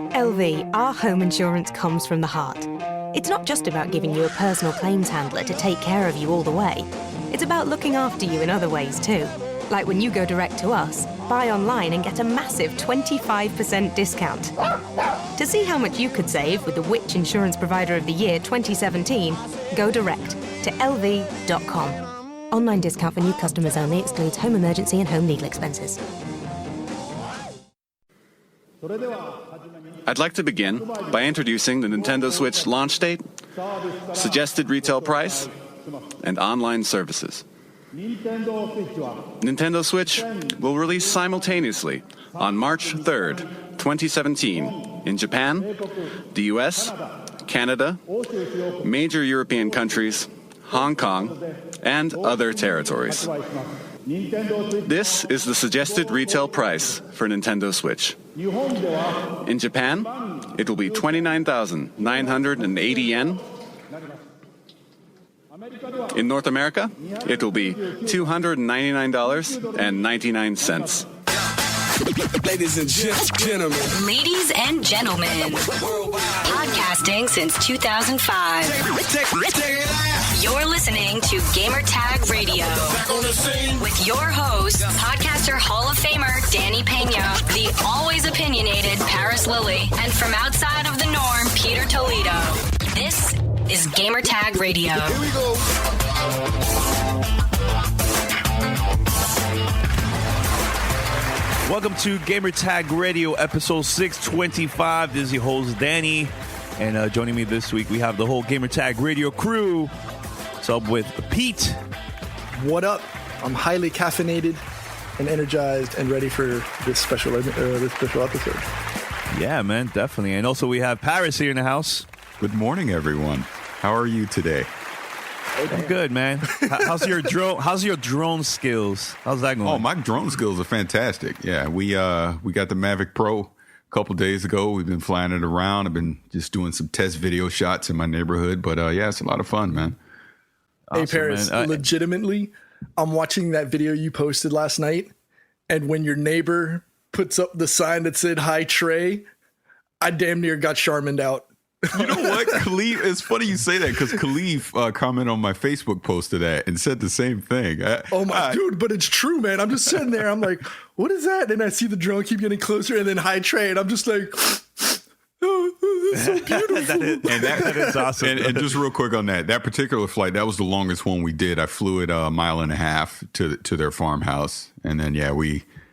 At LV, our home insurance comes from the heart. It's not just about giving you a personal claims handler to take care of you all the way. It's about looking after you in other ways too. Like when you go direct to us, buy online and get a massive 25% discount. To see how much you could save with the Which Insurance Provider of the Year 2017, go direct to lv.com. Online discount for new customers only, excludes home emergency and home legal expenses. I'd like to begin by introducing the Nintendo Switch launch date, suggested retail price, and online services. Nintendo Switch will release simultaneously on March 3rd, 2017 in Japan, the US, Canada, major European countries, Hong Kong, and other territories. This is the suggested retail price for Nintendo Switch. In Japan, it will be 29,980 yen. In North America, it will be $299.99. Ladies and gentlemen. Ladies and gentlemen. Podcasting since 2005. You're listening to Gamertag Radio. With your host, podcaster Hall of Famer Danny Pena, the always opinionated Paris Lilly, and from outside of the norm, Peter Toledo. This is Gamertag Radio. Here we go. Welcome to Gamertag Radio, episode 625. This is your host, Danny. And joining me this week, we have the whole Gamertag Radio crew. What's up with Pete? What up? I'm highly caffeinated and energized and ready for this special episode. Yeah, man, definitely. And also we have Paris here in the house. Good morning, everyone. How are you today? I'm good, man. How's your drone skills? How's that going? Oh, my drone skills are fantastic. Yeah, we got the Mavic Pro a couple days ago. We've been flying it around. I've been just doing some test video shots in my neighborhood, but yeah, it's a lot of fun, man. Awesome, hey, Paris, legitimately, I'm watching that video you posted last night, and when your neighbor puts up the sign that said "Hi Trey," I damn near got Charmined out. You know what, Khalif? It's funny you say that because Khalif commented on my Facebook post to that and said the same thing. Dude, but it's true, man. I'm just sitting there. I'm like, what is that? And I see the drone keep getting closer, and then "Hi Trey," and I'm just like, oh, that's so beautiful. that is awesome. And just real quick on that particular flight, that was the longest one we did. I flew it a mile and a half to their farmhouse, and then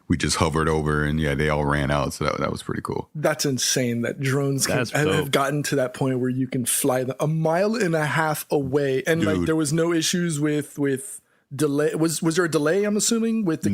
we just hovered over, and they all ran out. So that was pretty cool. That's insane that drones have gotten to that point where you can fly them a mile and a half away. And Dude. like there was no issues with delay. Was there a delay, I'm assuming, with the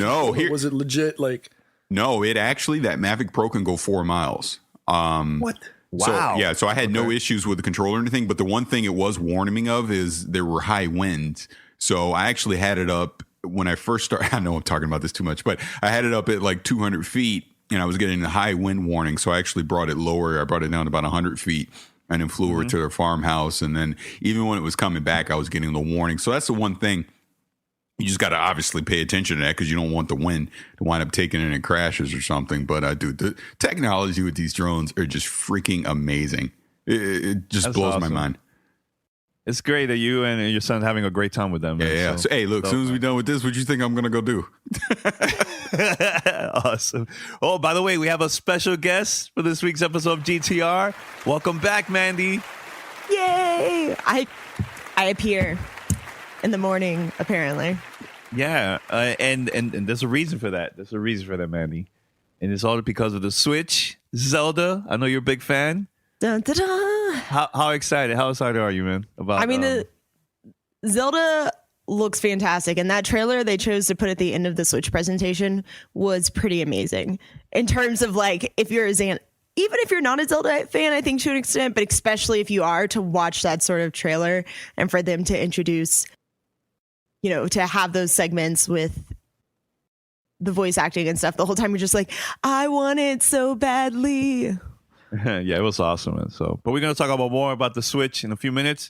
was it legit? Like, no, it actually, that Mavic Pro can go 4 miles. What? Wow. So I had no issues with the controller or anything, but the one thing it was warning me of is there were high winds. So I actually had it up when I first started. I know I'm talking about this too much, but I had it up at like 200 feet and I was getting the high wind warning. So I actually brought it lower. I brought it down to about 100 feet and then flew over to their farmhouse. And then even when it was coming back, I was getting the warning. So that's the one thing. You just got to obviously pay attention to that because you don't want the wind to wind up taking it and it crashes or something. But dude, the technology with these drones are just freaking amazing. It just blows my mind. It's great that you and your son having a great time with them. Man. Yeah. So hey, look, as soon as we're done with this, what do you think I'm going to go do? Awesome. Oh, by the way, we have a special guest for this week's episode of GTR. Welcome back, Mandy. Yay! I appear in the morning, apparently. Yeah, and there's a reason for that. There's a reason for that, Mandy. And it's all because of the Switch, Zelda. I know you're a big fan. Dun, dun, dun. How excited? How excited are you, man? About? The Zelda looks fantastic, and that trailer they chose to put at the end of the Switch presentation was pretty amazing. In terms of like, even if you're not a Zelda fan, I think to an extent, but especially if you are, to watch that sort of trailer and for them to introduce, to have those segments with the voice acting and stuff the whole time, you're just like, I want it so badly. Yeah, it was awesome. Man. But we're going to talk about more about the Switch in a few minutes.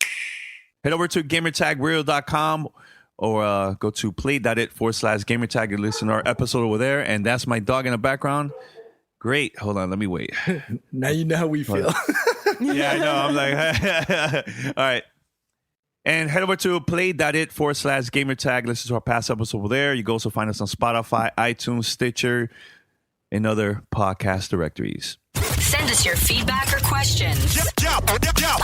Head over to gamertagradio.com or go to play.it/gamertag and listen to our episode over there. And that's my dog in the background. Great. Hold on. Let me wait. Now you know how we feel. Yeah, I know. I'm like, all right. And head over to play.it/gamertag. Listen to our past episodes over there. You can also find us on Spotify, iTunes, Stitcher, and other podcast directories. Send us your feedback or questions.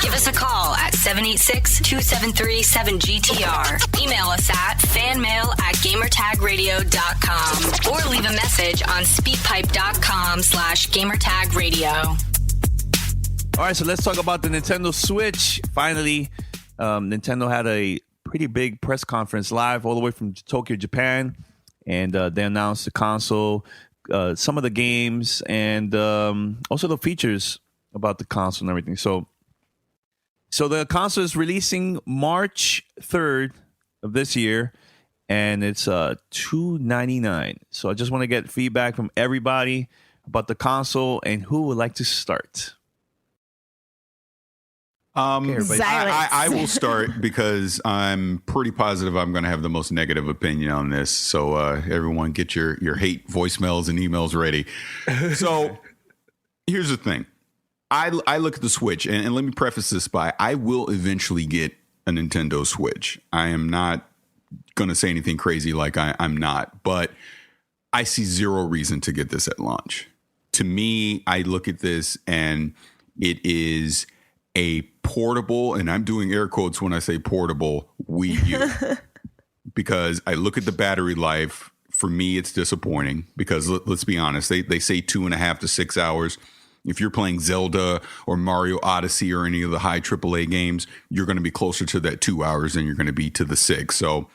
Give us a call at 786-273-7GTR. Email us at fanmail@gamertagradio.com or leave a message on speakpipe.com/gamertagradio. All right, so let's talk about the Nintendo Switch. Finally, Nintendo had a pretty big press conference live all the way from Tokyo, Japan. And they announced the console, some of the games, and also the features about the console and everything. So the console is releasing March 3rd of this year, and it's $299. So I just want to get feedback from everybody about the console and who would like to start. I will start because I'm pretty positive I'm going to have the most negative opinion on this. So everyone get your hate voicemails and emails ready. So here's the thing. I look at the Switch, and let me preface this by I will eventually get a Nintendo Switch. I am not going to say anything crazy like I'm not, but I see zero reason to get this at launch. To me, I look at this and it is a portable, and I'm doing air quotes when I say portable, Wii U. Because I look at the battery life. For me, it's disappointing because let's be honest, they say 2.5 to 6 hours. If you're playing Zelda or Mario Odyssey or any of the high AAA games, you're going to be closer to that 2 hours than you're going to be to the 6. So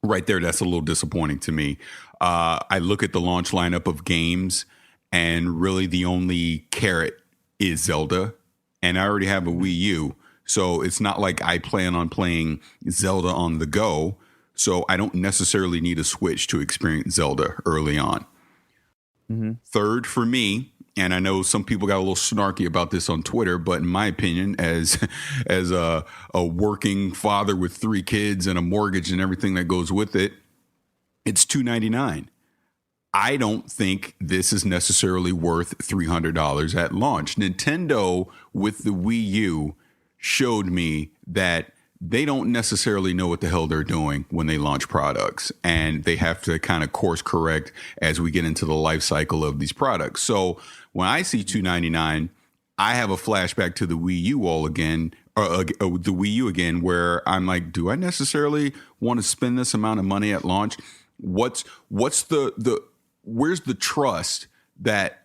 right there, that's a little disappointing to me. I look at the launch lineup of games, and really the only carrot is Zelda. And I already have a Wii U, so it's not like I plan on playing Zelda on the go. So I don't necessarily need a Switch to experience Zelda early on. Mm-hmm. Third for me, and I know some people got a little snarky about this on Twitter, but in my opinion, as a working father with 3 kids and a mortgage and everything that goes with it, it's $299. I don't think this is necessarily worth $300 at launch. Nintendo with the Wii U showed me that they don't necessarily know what the hell they're doing when they launch products, and they have to kind of course correct as we get into the life cycle of these products. So when I see $299, I have a flashback to the Wii U the Wii U again, where I'm like, do I necessarily want to spend this amount of money at launch? What's where's the trust that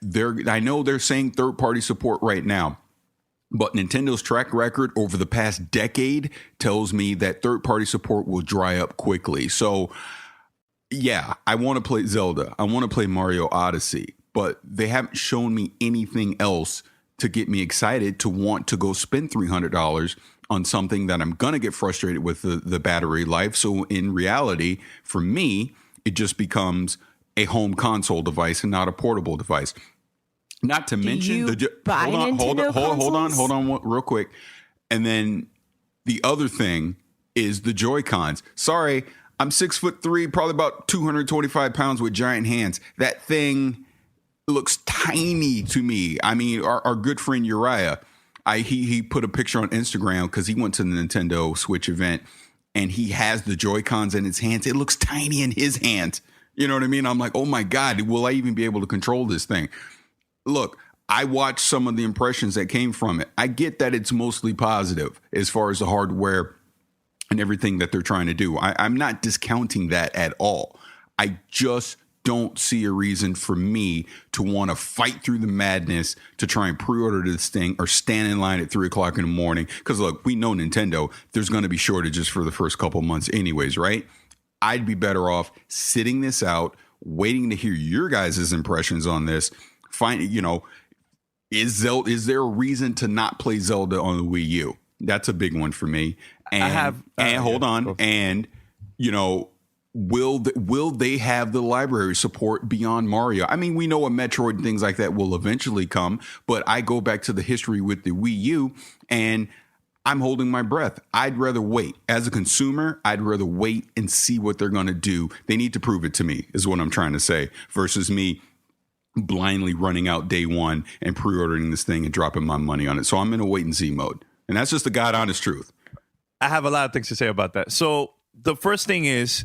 I know they're saying third-party support right now, but Nintendo's track record over the past decade tells me that third-party support will dry up quickly. So, yeah, I want to play Zelda. I want to play Mario Odyssey, but they haven't shown me anything else to get me excited to want to go spend $300 on something that I'm going to get frustrated with the battery life. So, in reality, for me, it just becomes a home console device and not a portable device. Not to mention hold on real quick. And then the other thing is the Joy-Cons. Sorry, I'm 6'3", probably about 225 pounds with giant hands. That thing looks tiny to me. I mean, our good friend Uriah, he put a picture on Instagram because he went to the Nintendo Switch event and he has the Joy-Cons in his hands. It looks tiny in his hands. You know what I mean? I'm like, oh my God, will I even be able to control this thing? Look, I watched some of the impressions that came from it. I get that it's mostly positive as far as the hardware and everything that they're trying to do. I'm not discounting that at all. I just don't see a reason for me to want to fight through the madness to try and pre-order this thing or stand in line at 3 o'clock in the morning. Because look, we know Nintendo, there's going to be shortages for the first couple months anyways, right? I'd be better off sitting this out, waiting to hear your guys' impressions on this. Is there a reason to not play Zelda on the Wii U? That's a big one for me. And will they have the library support beyond Mario? I mean, we know a Metroid and things like that will eventually come, but I go back to the history with the Wii U and I'm holding my breath. I'd rather wait. As a consumer, I'd rather wait and see what they're going to do. They need to prove it to me, is what I'm trying to say, versus me blindly running out day one and pre-ordering this thing and dropping my money on it. So I'm in a wait and see mode. And that's just the God honest truth. I have a lot of things to say about that. So the first thing is,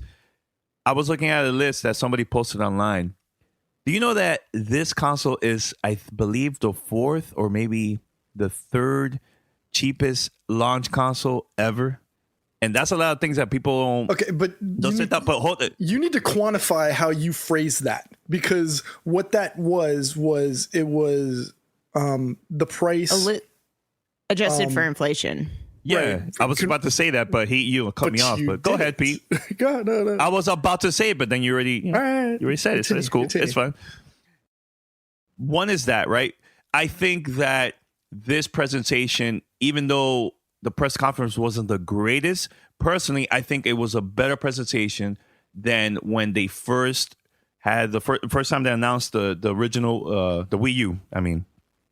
I was looking at a list that somebody posted online. Do you know that this console is, I believe, the fourth or maybe the third cheapest launch console ever? And that's a lot of things that people don't. Okay, but hold it. You need to quantify how you phrase that, because what that was the price adjusted for inflation. Yeah, right. I was about to say that, but you cut me off. But go ahead, Pete. No. I was about to say it, but then you already said it. So it's cool. It's fine. One is that, right? I think that this presentation, even though the press conference wasn't the greatest, personally, I think it was a better presentation than when they first had the first time they announced the original the Wii U. I mean,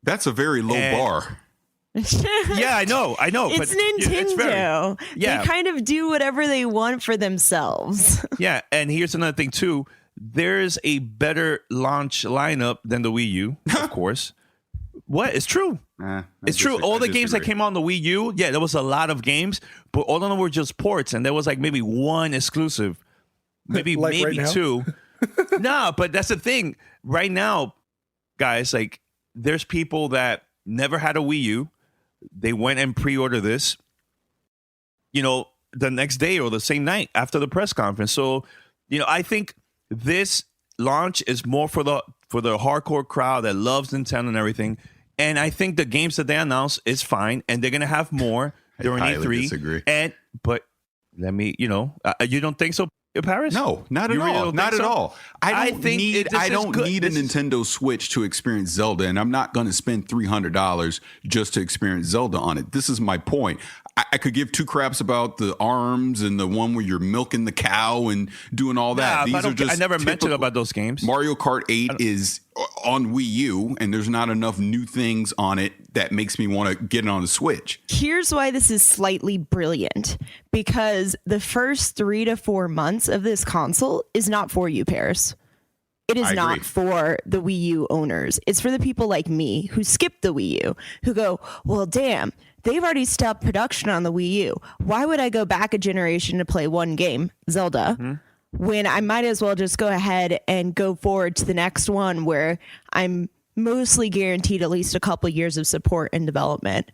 that's a very low bar. Yeah, I know. It's Nintendo. They kind of do whatever they want for themselves. Yeah, and here's another thing too. There's a better launch lineup than the Wii U, of course. What? It's true. It's true. All the games that came out on the Wii U, yeah, there was a lot of games, but all of them were just ports, and there was like maybe one exclusive, maybe right two. No, but that's the thing. Right now, guys, like there's people that never had a Wii U. They went and pre-ordered this, the next day or the same night after the press conference. So, I think this launch is more for the hardcore crowd that loves Nintendo and everything. And I think the games that they announced is fine, and they're gonna have more during E3. Disagree. But let me, you don't think so, Paris? No, not at all. Not at all. I don't need a Nintendo Switch to experience Zelda, and I'm not going to spend $300 just to experience Zelda on it. This is my point. I could give two craps about the ARMS and the one where you're milking the cow and doing all that. I never mentioned about those games. Mario Kart 8 is on Wii U, and there's not enough new things on it that makes me want to get it on the Switch. Here's why this is slightly brilliant, because the first 3 to 4 months of this console is not for you, Paris. It is not for the Wii U owners. It's for the people like me who skipped the Wii U, who go, well, damn, they've already stopped production on the Wii U. Why would I go back a generation to play one game, Zelda, when I might as well just go ahead and go forward to the next one where I'm mostly guaranteed at least a couple years of support and development?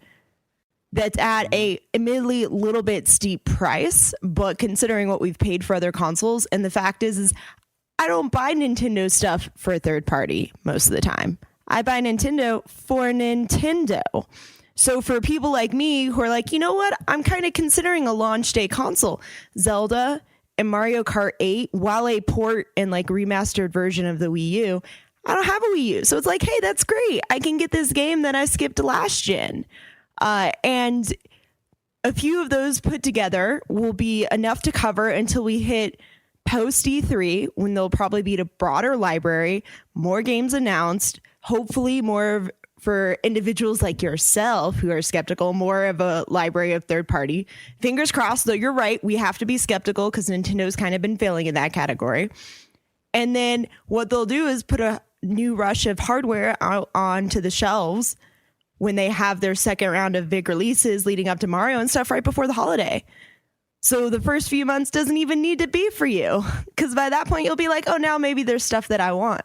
That's at a admittedly little bit steep price, but considering what we've paid for other consoles, and the fact is I don't buy Nintendo stuff for a third party most of the time. I buy Nintendo for Nintendo. So for people like me who are like, you know what, I'm kind of considering a launch day console, Zelda and Mario Kart 8, while a port and like remastered version of the Wii U, I don't have a Wii U. So it's like, hey, that's great. I can get this game that I skipped last gen. And a few of those put together will be enough to cover until we hit post E3, when there'll probably be a broader library, more games announced, hopefully more for individuals like yourself who are skeptical, more of a library of third party. Fingers crossed, though you're right, we have to be skeptical because Nintendo's kind of been failing in that category. And then what they'll do is put a new rush of hardware out onto the shelves when they have their second round of big releases leading up to Mario and stuff right before the holiday. So the first few months doesn't even need to be for you, because by that point you'll be like, oh, now maybe there's stuff that I want.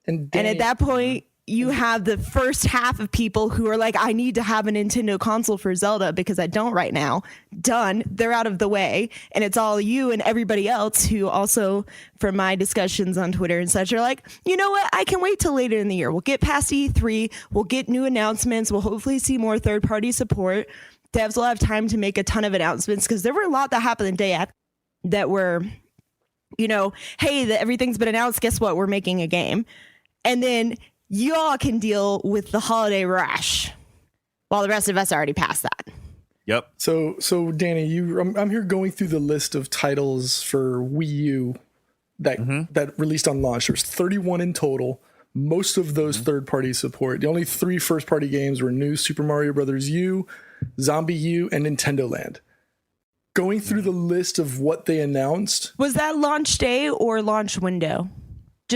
And at that point, you have the first half of people who are like, I need to have a Nintendo console for Zelda because I don't right now. Done. They're out of the way. And it's all you and everybody else who also, from my discussions on Twitter and such, are like, you know what? I can wait till later in the year. We'll get past E3. We'll get new announcements. We'll hopefully see more third-party support. Devs will have time to make a ton of announcements, because there were a lot that happened the day after that were, hey, everything's been announced. Guess what? We're making a game. And then y'all can deal with the holiday rush while the rest of us already passed that. Yep. So Danny, I'm here going through the list of titles for Wii U that released on launch. There's 31 in total. Most of those third-party support. The only 3 first-party games were New Super Mario Bros. U, Zombie U, and Nintendo Land. Going through the list of what they announced. Was that launch day or launch window?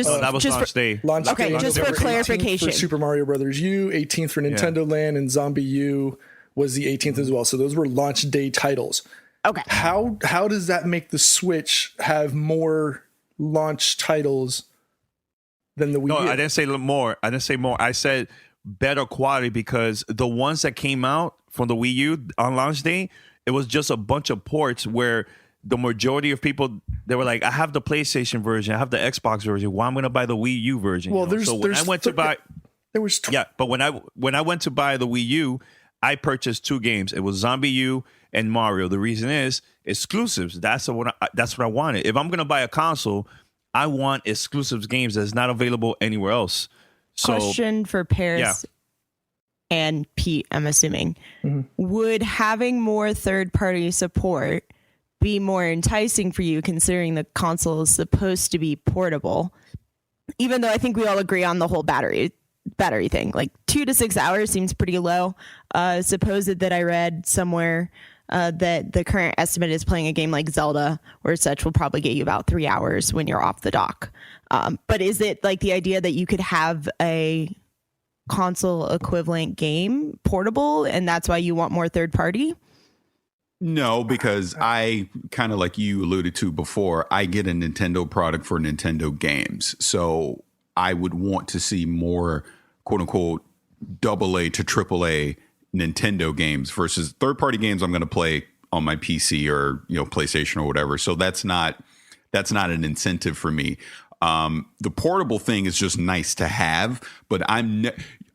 that was launch day. Okay, just for clarification. For Super Mario Brothers U, 18th for Nintendo Land, and Zombie U was the 18th as well. So those were launch day titles. Okay. How does that make the Switch have more launch titles than the Wii U? No, I didn't say more. I said better quality, because the ones that came out from the Wii U on launch day, it was just a bunch of ports where the majority of people, they were like, I have the PlayStation version, I have the Xbox version, why I'm going to buy the Wii U version? Well, so when I went to buy, but when I went to buy the Wii U, I purchased 2 games. It was Zombie U and Mario. The reason is exclusives. That's what I wanted. If I'm going to buy a console, I want exclusives games that's not available anywhere else. So, question for Paris and Pete, I'm assuming. Mm-hmm. Would having more third-party support be more enticing for you, considering the console is supposed to be portable? Even though I think we all agree on the whole battery thing, like 2 to 6 hours seems pretty low. Supposed that I read somewhere that the current estimate is playing a game like Zelda or such will probably get you about 3 hours when you're off the dock. But is it like the idea that you could have a console equivalent game portable and that's why you want more third party? No, because I kind of, like you alluded to before, I get a Nintendo product for Nintendo games. So I would want to see more quote unquote AA to AAA Nintendo games versus third party games I'm going to play on my PC or, PlayStation or whatever. So that's not an incentive for me. The portable thing is just nice to have, but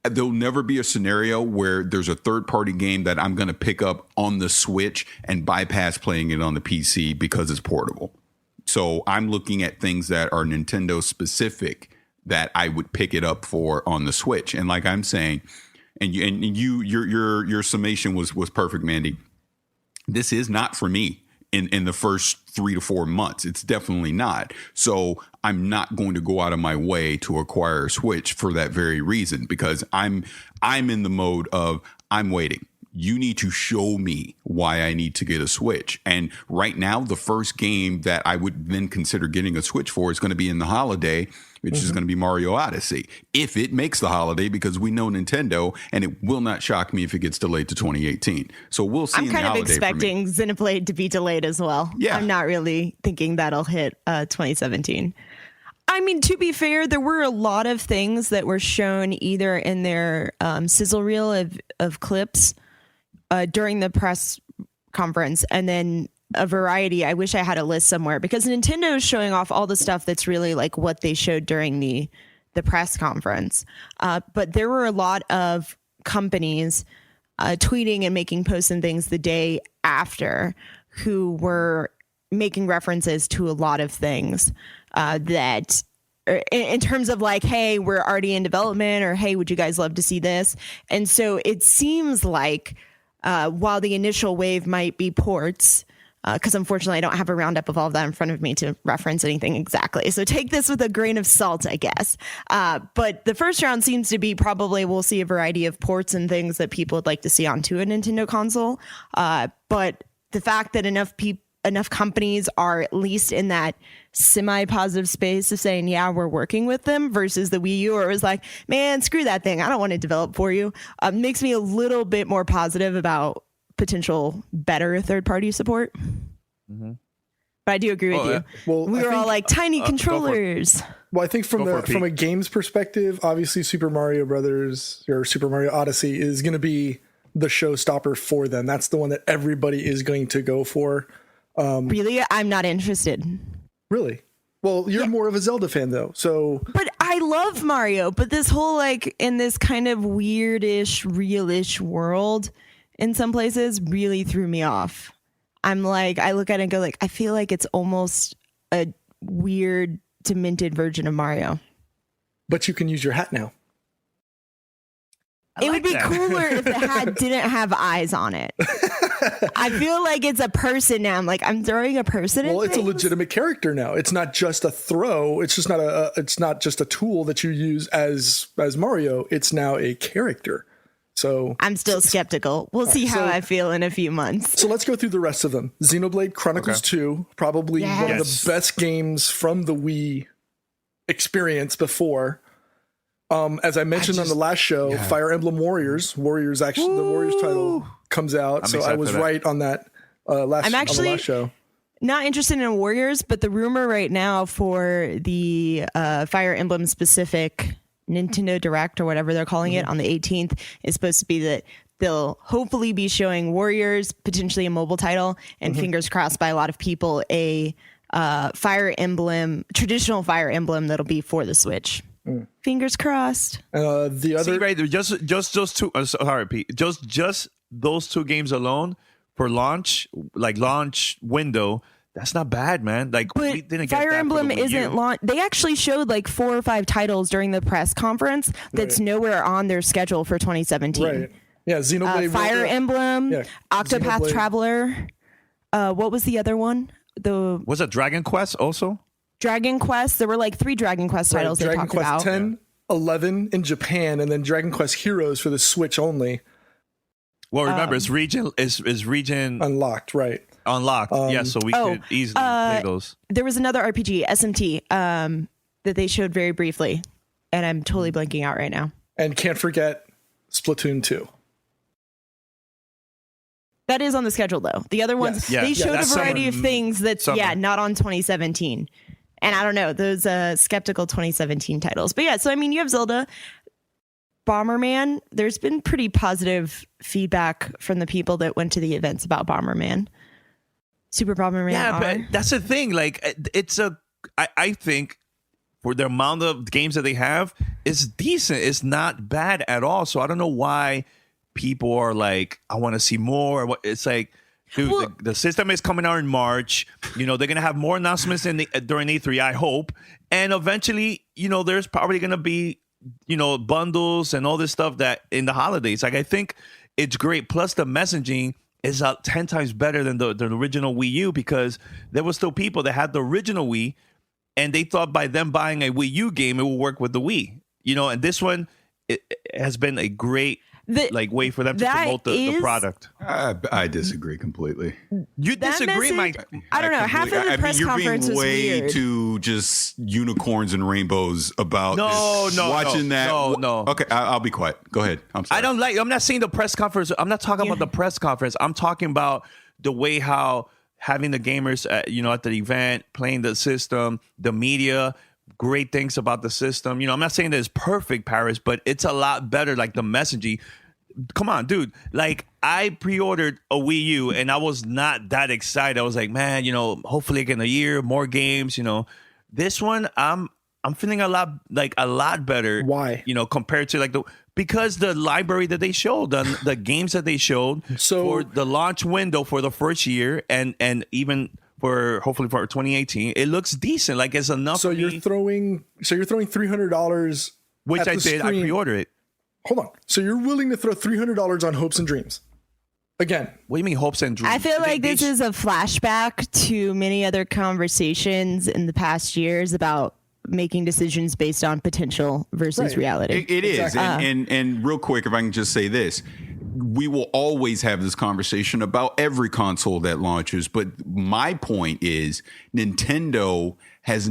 there'll never be a scenario where there's a third party game that I'm going to pick up on the Switch and bypass playing it on the PC because it's portable. So I'm looking at things that are Nintendo specific that I would pick it up for on the Switch. And like I'm saying, your summation was perfect, Mandy. This is not for me in the first 3 to 4 months. It's definitely not. So I'm not going to go out of my way to acquire a Switch for that very reason, because I'm in the mode of I'm waiting. You need to show me why I need to get a Switch. And right now, the first game that I would then consider getting a Switch for is going to be in the holiday, which is going to be Mario Odyssey, if it makes the holiday, because we know Nintendo, and it will not shock me if it gets delayed to 2018. So we'll see. I'm kind of expecting Xenoblade to be delayed as well. Yeah. I'm not really thinking that'll hit 2017. I mean, to be fair, there were a lot of things that were shown either in their sizzle reel of clips during the press conference, and then a variety. I wish I had a list somewhere, because Nintendo is showing off all the stuff that's really like what they showed during the press conference. But there were a lot of companies tweeting and making posts and things the day after who were making references to a lot of things that in terms of like, hey, we're already in development, or hey, would you guys love to see this? And so it seems like while the initial wave might be ports, because unfortunately I don't have a roundup of all of that in front of me to reference anything exactly. So take this with a grain of salt, I guess. But the first round seems to be probably we'll see a variety of ports and things that people would like to see onto a Nintendo console. But the fact that enough companies are at least in that semi-positive space of saying, yeah, we're working with them, versus the Wii U, or it was like, man, screw that thing, I don't want to develop for you, makes me a little bit more positive about potential better third-party support. Mm-hmm. But I do agree with you. Well, we were all like tiny controllers. Well, I think from a games perspective, obviously Super Mario Brothers or Super Mario Odyssey is going to be the showstopper for them. That's the one that everybody is going to go for. Really? I'm not interested. Really? Well, you're more of a Zelda fan, though. So, but I love Mario. But this whole like in this kind of weirdish, realish world, in some places, really threw me off. I'm like, I look at it and go like, I feel like it's almost a weird, demented version of Mario. But you can use your hat now. It would be cooler if the hat didn't have eyes on it. I feel like it's a person now. I'm like, I'm throwing a person. Well, it's a legitimate character now. It's not just a throw. It's just not it's not just a tool that you use as Mario. It's now a character. So I'm still skeptical. We'll see how I feel in a few months. So let's go through the rest of them. Xenoblade Chronicles 2, probably one of the best games from the Wii experience before. As I mentioned on the last show, Fire Emblem Warriors actually the Warriors title comes out. So I was right on that on the last show. Not interested in Warriors, but the rumor right now for the Fire Emblem specific Nintendo Direct or whatever they're calling it on the 18th is supposed to be that they'll hopefully be showing Warriors, potentially a mobile title, and fingers crossed by a lot of people, a Fire Emblem, traditional Fire Emblem that'll be for the Switch. Fingers crossed. The other, right, just those two. Sorry, Pete. Just those two games alone for launch window. That's not bad, man. Like, but we didn't get Fire that Emblem isn't launched. They actually showed like 4 or 5 titles during the press conference that's nowhere on their schedule for 2017. Right. Yeah, Xenoblade. Fire Emblem, Octopath Xenoblade. Traveler. What was the other one? Was it Dragon Quest also? Dragon Quest. There were like 3 Dragon Quest titles they talked about. Dragon Quest 10, 11 in Japan, and then Dragon Quest Heroes for the Switch only. Well, remember, it's region unlocked, right? Unlocked, yeah. So we could easily play those. There was another RPG, SMT, that they showed very briefly, and I'm totally blanking out right now. And can't forget Splatoon 2. That is on the schedule, though. The other ones, they showed a variety of things that's not on 2017. And I don't know, those skeptical 2017 titles. But yeah, so I mean, you have Zelda, Bomberman. There's been pretty positive feedback from the people that went to the events about Bomberman. Super Bomberman. Yeah, but that's the thing. Like, I think for the amount of games that they have, it's decent. It's not bad at all. So I don't know why people are like, I want to see more. It's like, dude, the system is coming out in March. You know, they're going to have more announcements during E3, I hope. And eventually, you know, there's probably going to be, you know, bundles and all this stuff that in the holidays. Like, I think it's great. Plus, the messaging is 10 times better than the original Wii U, because there were still people that had the original Wii and they thought by them buying a Wii U game, it will work with the Wii. You know, and this one, it has been a great way for them to promote the product. I disagree completely. You disagree, Mike? I don't know. Half of the press conference was weird. You're being way too just unicorns and rainbows about watching that. No. Okay, I'll be quiet. Go ahead. I'm sorry. I'm not saying the press conference. I'm not talking about the press conference. I'm talking about the way how having the gamers, at the event, playing the system, the media. Great things about the system. You know, I'm not saying that it's perfect, Paris, but it's a lot better. Like the messaging. Come on, dude. Like, I pre-ordered a Wii U and I was not that excited. I was like, man, you know, hopefully in a year, more games, you know. This one, I'm feeling a lot better. Why? You know, compared to because the library that they showed, the games that they showed for the launch window for the first year and even hopefully for 2018, it looks decent. Like, it's enough. So you're throwing $300, which I did. I pre-ordered it. Hold on. So you're willing to throw $300 on hopes and dreams? Again. What do you mean hopes and dreams? I feel like this is a flashback to many other conversations in the past years about making decisions based on potential versus reality. It is. And real quick, if I can just say this. We will always have this conversation about every console that launches. But my point is Nintendo has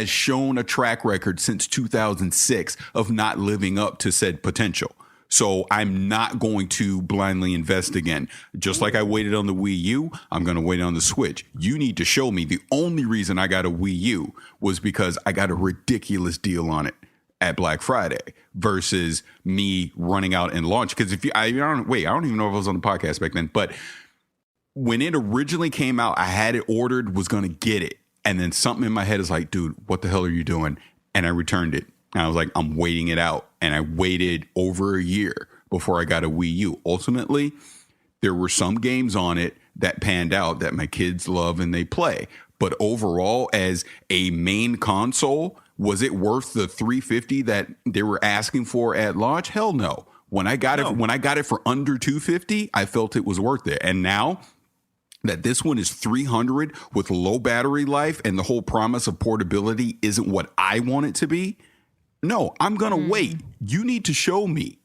shown a track record since 2006 of not living up to said potential. So I'm not going to blindly invest again. Just like I waited on the Wii U, I'm going to wait on the Switch. You need to show me. The only reason I got a Wii U was because I got a ridiculous deal on it at Black Friday versus me running out and launch. Because I don't even know if I was on the podcast back then, but when it originally came out, I had it ordered, was going to get it. And then something in my head is like, dude, what the hell are you doing? And I returned it. And I was like, I'm waiting it out. And I waited over a year before I got a Wii U. Ultimately, there were some games on it that panned out that my kids love and they play. But overall, as a main console, was it worth the $350 that they were asking for at launch? Hell no. When I got it for under $250, I felt it was worth it. And now that this one is $300 with low battery life and the whole promise of portability isn't what I want it to be. No, I'm going to wait. You need to show me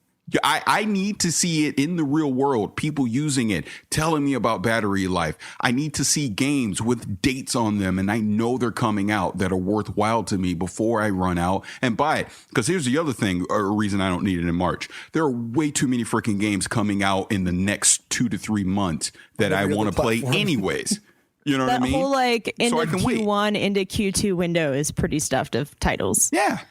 I need to see it in the real world, people using it, telling me about battery life. I need to see games with dates on them, and I know they're coming out that are worthwhile to me before I run out and buy it. Because here's the other thing, or reason I don't need it in March. There are way too many freaking games coming out in the next 2 to 3 months that I want to play anyways. You know what I mean? That whole like end of Q1 into Q2 window is pretty stuffed of titles. Yeah.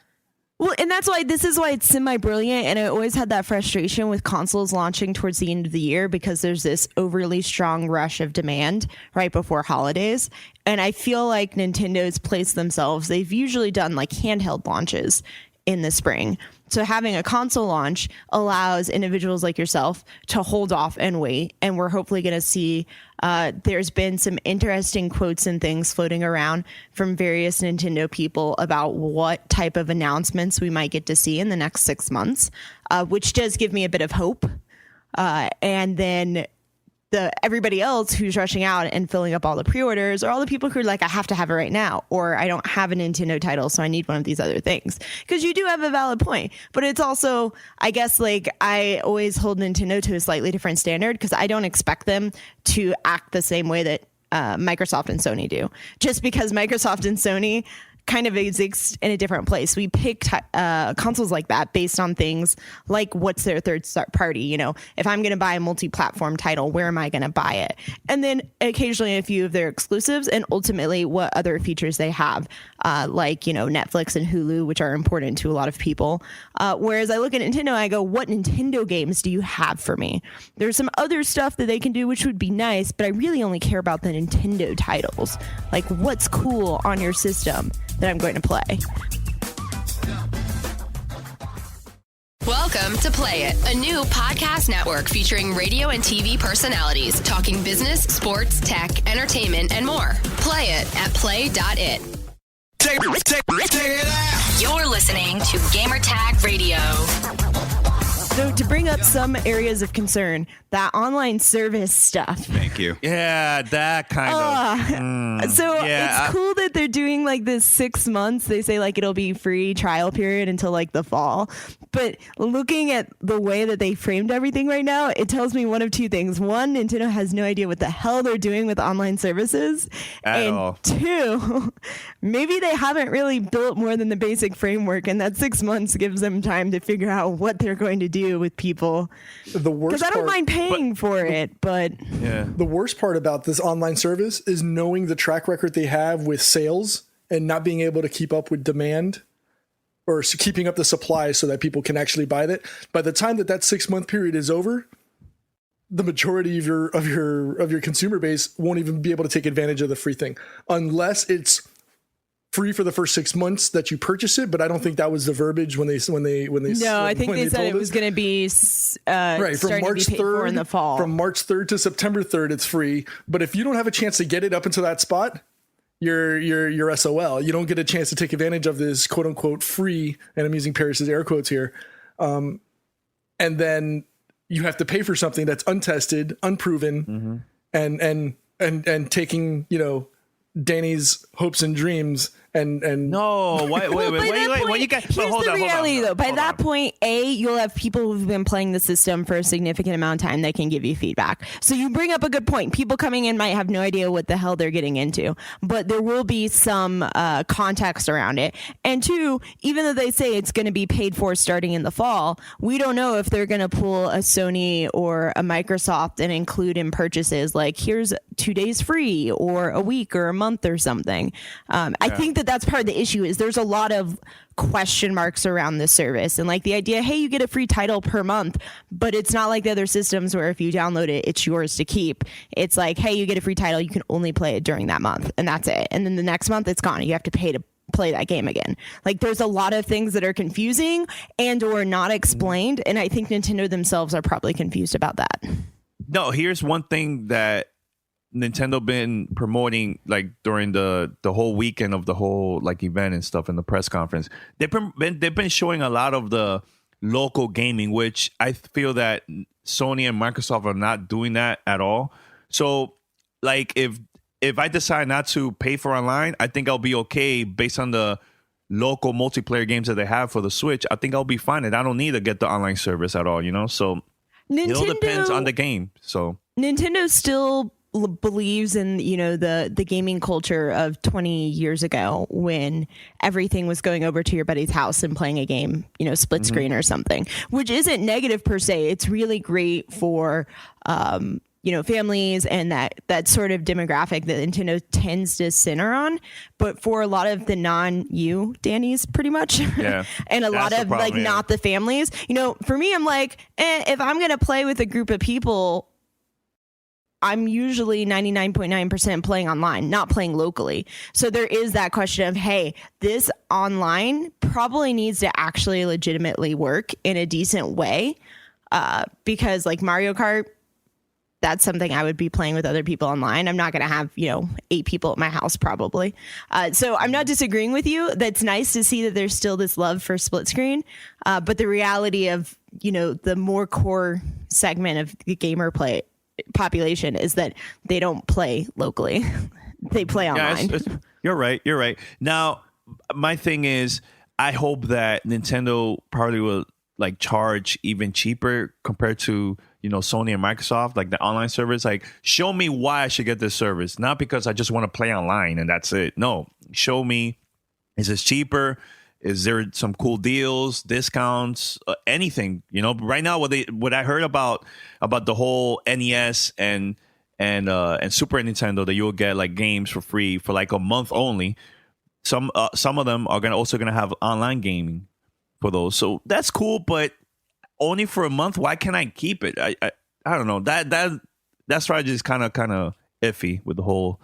Well, and this is why it's semi-brilliant, and I always had that frustration with consoles launching towards the end of the year because there's this overly strong rush of demand right before holidays. And I feel like Nintendo's placed themselves, they've usually done like handheld launches in the spring. So having a console launch allows individuals like yourself to hold off and wait. And we're hopefully going to see there's been some interesting quotes and things floating around from various Nintendo people about what type of announcements we might get to see in the next 6 months, which does give me a bit of hope. And then everybody else who's rushing out and filling up all the pre-orders, or all the people who are like, I have to have it right now, or I don't have a Nintendo title, so I need one of these other things. Because you do have a valid point, but it's also, I guess, like I always hold Nintendo to a slightly different standard because I don't expect them to act the same way that Microsoft and Sony do. Just because Microsoft and Sony kind of exist in a different place. We pick consoles like that based on things like what's their third party. You know, if I'm going to buy a multi-platform title, where am I going to buy it? And then occasionally a few of their exclusives, and ultimately what other features they have, like, you know, Netflix and Hulu, which are important to a lot of people. Whereas I look at Nintendo and I go, what Nintendo games do you have for me? There's some other stuff that they can do, which would be nice, but I really only care about the Nintendo titles. Like, what's cool on your system that I'm going to play. Welcome to Play It, a new podcast network featuring radio and TV personalities talking business, sports, tech, entertainment, and more. Play it at play.it. Take it out. You're listening to Gamertag Radio. So to bring up some areas of concern, that online service stuff. Thank you. Yeah, that kind of. It's cool that they're doing like this 6 months. They say like it'll be free trial period until like the fall. But looking at the way that they framed everything right now, it tells me one of two things. One, Nintendo has no idea what the hell they're doing with online services. At all. Two, maybe they haven't really built more than the basic framework, and that 6 months gives them time to figure out what they're going to do with people. The worst, because I don't mind paying for it, but the worst part about this online service is knowing the track record they have with sales and not being able to keep up with demand, or keeping up the supply so that people can actually buy it. By the time that 6 month period is over, the majority of your consumer base won't even be able to take advantage of the free thing, unless it's free for the first 6 months that you purchase it. But I don't think that was the verbiage when they. No, I think they said it was going to be right from March 3rd in the fall. From March 3rd to September 3rd, it's free. But if you don't have a chance to get it up into that spot, you're SOL. You don't get a chance to take advantage of this quote unquote free, and I'm using Paris's air quotes here. And then you have to pay for something that's untested, unproven, and taking, you know, Danny's hopes and dreams and no, wait. When you guys, here's the reality though. By that point, you'll have people who've been playing the system for a significant amount of time that can give you feedback. So you bring up a good point. People coming in might have no idea what the hell they're getting into, but there will be some context around it. And two, even though they say it's going to be paid for starting in the fall, we don't know if they're going to pull a Sony or a Microsoft and include in purchases like here's 2 days free or a week or a month or something. I think that's part of the issue is there's a lot of question marks around this service, and like the idea, hey, you get a free title per month, but it's not like the other systems where if you download it, it's yours to keep. It's like, hey, you get a free title, you can only play it during that month, and that's it. And then the next month it's gone. You have to pay to play that game again. Like there's a lot of things that are confusing and or not explained, and I think Nintendo themselves are probably confused about that. No, here's one thing that Nintendo been promoting like during the whole weekend of the whole like event and stuff in the press conference. They've been showing a lot of the local gaming, which I feel that Sony and Microsoft are not doing that at all. So like if I decide not to pay for online, I think I'll be okay based on the local multiplayer games that they have for the Switch, I think I'll be fine, and I don't need to get the online service at all, you know? So it all depends on the game. So Nintendo still believes in, you know, the gaming culture of 20 years ago when everything was going over to your buddy's house and playing a game, you know, split screen or something, which isn't negative per se. It's really great for you know, families and that sort of demographic that Nintendo tends to center on. But for a lot of the non-you Danny's pretty much, and a lot of problem, not the families, you know, for me, I'm like, if I'm going to play with a group of people, I'm usually 99.9% playing online, not playing locally. So there is that question of, hey, this online probably needs to actually legitimately work in a decent way, because like Mario Kart, that's something I would be playing with other people online. I'm not going to have, you know, 8 people at my house probably. So I'm not disagreeing with you. That's nice to see that there's still this love for split screen. But the reality of, you know, the more core segment of the gamer population is that they don't play locally. They play online. You're right. Now, my thing is, I hope that Nintendo probably will like charge even cheaper compared to, you know, Sony and Microsoft, like the online service. Like, show me why I should get this service, not because I just want to play online and that's it. No, show me, is this cheaper? Is there some cool deals, discounts, anything? You know, right now, what I heard about the whole NES and Super Nintendo, that you'll get like games for free for like a month only. Some of them are also gonna have online gaming for those, so that's cool, but only for a month. Why can't I keep it? I don't know. That strategy is kind of iffy with the whole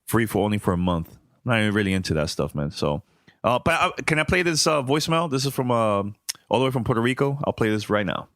free for only for a month. I'm not even really into that stuff, man. So, but can I play this voicemail? This is from all the way from Puerto Rico. I'll play this right now.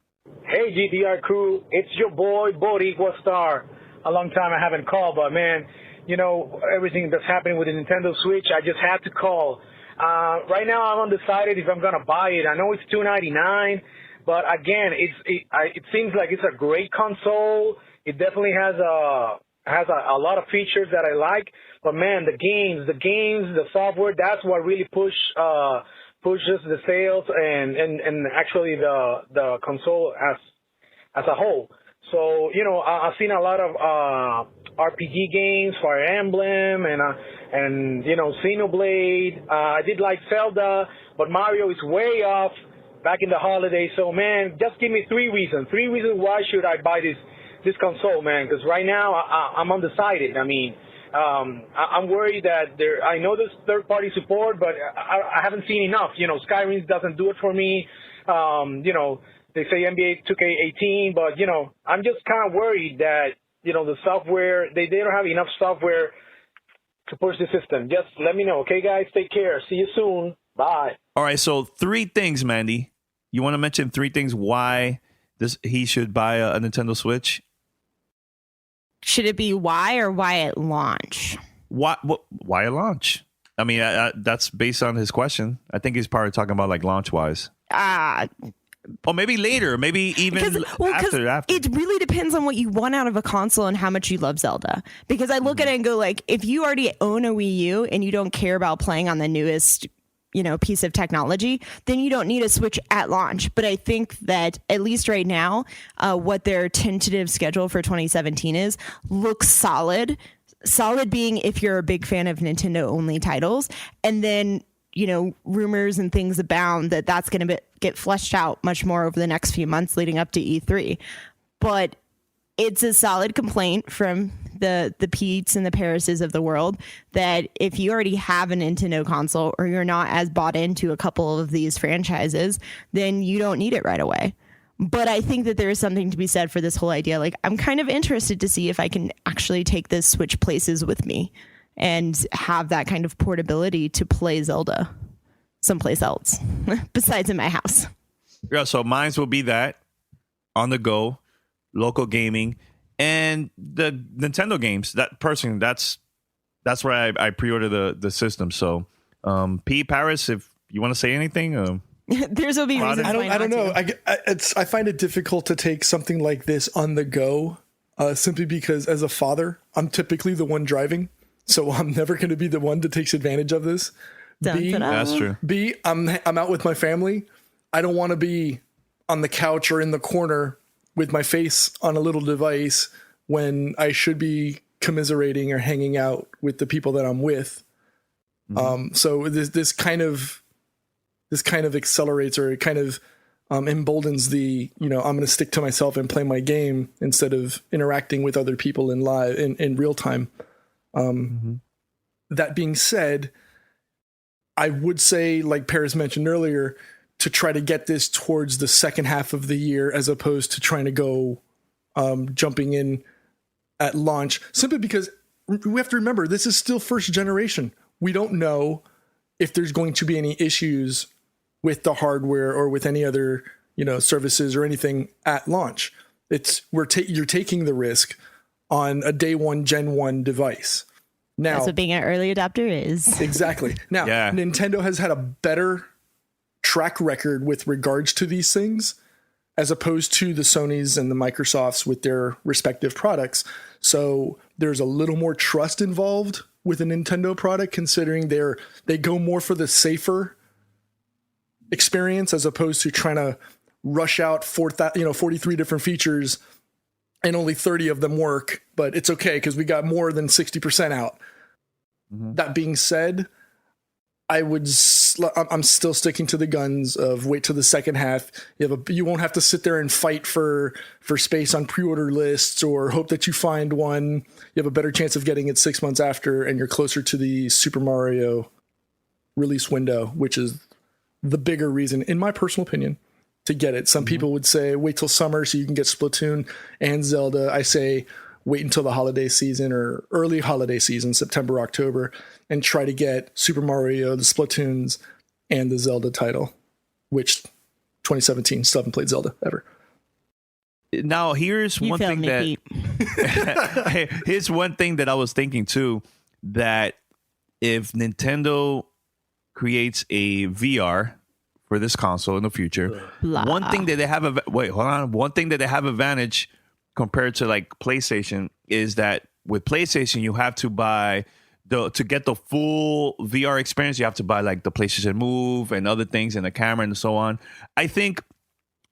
Hey, GTR crew, it's your boy Boricua Star. A long time I haven't called, but man, you know, everything that's happening with the Nintendo Switch, I just had to call. Right now, I'm undecided if I'm gonna buy it. I know it's $299. But again, it seems like it's a great console. It definitely has a lot of features that I like. But man, the games, the software, that's what really pushes the sales and actually the console as a whole. So, you know, I've seen a lot of RPG games, Fire Emblem and you know, Xenoblade. I did like Zelda, but Mario is way off back in the holidays. So, man, just give me 3 reasons. 3 reasons why should I buy this console, man, because right now I'm undecided. I mean, I'm worried that I know there's third-party support, but I haven't seen enough. You know, Skyrim doesn't do it for me. You know, they say NBA 2K18, but, you know, I'm just kind of worried that, you know, the software, they don't have enough software to push the system. Just let me know. Okay, guys, take care. See you soon. Bye. All right, so 3 things, Mandy. You want to mention 3 things why he should buy a Nintendo Switch? Should it be why or why at launch? Why at launch? I mean, that's based on his question. I think he's probably talking about like launch-wise. Or maybe later, maybe even after. It really depends on what you want out of a console and how much you love Zelda. Because I look at it and go like, if you already own a Wii U and you don't care about playing on the newest, you know, piece of technology, then you don't need a Switch at launch. But I think that at least right now, what their tentative schedule for 2017 looks solid. Solid being if you're a big fan of Nintendo only titles, and then, you know, rumors and things abound that that's going to get fleshed out much more over the next few months leading up to E3. But it's a solid complaint from the Petes and the Parises of the world that if you already have a Nintendo console or you're not as bought into a couple of these franchises, then you don't need it right away. But I think that there is something to be said for this whole idea. Like, I'm kind of interested to see if I can actually take this Switch places with me and have that kind of portability to play Zelda someplace else besides in my house. Yeah, so mine will be that on the go, local gaming, and the Nintendo games. That's where I pre-order the system. So, P. Paris, if you want to say anything, there's will be reasons. I don't know. I find it difficult to take something like this on the go, simply because as a father, I'm typically the one driving, so I'm never going to be the one that takes advantage of this. That's true. B, I'm out with my family. I don't want to be on the couch or in the corner with my face on a little device when I should be commiserating or hanging out with the people that I'm with. So this kind of accelerates, or it kind of emboldens the, I'm going to stick to myself and play my game instead of interacting with other people in real time. That being said, I would say, like Paris mentioned earlier, to try to get this towards the second half of the year as opposed to trying to go jumping in at launch, simply because we have to remember this is still first generation. We don't know if there's going to be any issues with the hardware or with any other, services or anything at launch. You're taking the risk on a day one Gen 1 device. Now, that's what being an early adopter is. Exactly. Now, Nintendo has had a better track record with regards to these things as opposed to the Sonys and the Microsofts with their respective products. So there's a little more trust involved with a Nintendo product, considering they go more for the safer experience as opposed to trying to rush out 43 different features and only 30 of them work, but it's okay because we got more than 60% out. That being said, I'm still sticking to the guns of wait till the second half. You won't have to sit there and fight for space on pre-order lists or hope that you find one. You have a better chance of getting it 6 months after, and you're closer to the Super Mario release window, which is the bigger reason, in my personal opinion, to get it. Some people would say wait till summer so you can get Splatoon and Zelda. I say wait until the holiday season or early holiday season, September, October, and try to get Super Mario, the Splatoons, and the Zelda title, which 2017, still haven't played Zelda ever. Now, here's one thing that I was thinking too, that if Nintendo creates a VR for this console in the future, one thing that they have advantage compared to like PlayStation is that with PlayStation you have to buy to get the full VR experience, you have to buy like the PlayStation Move and other things and the camera and so on. I think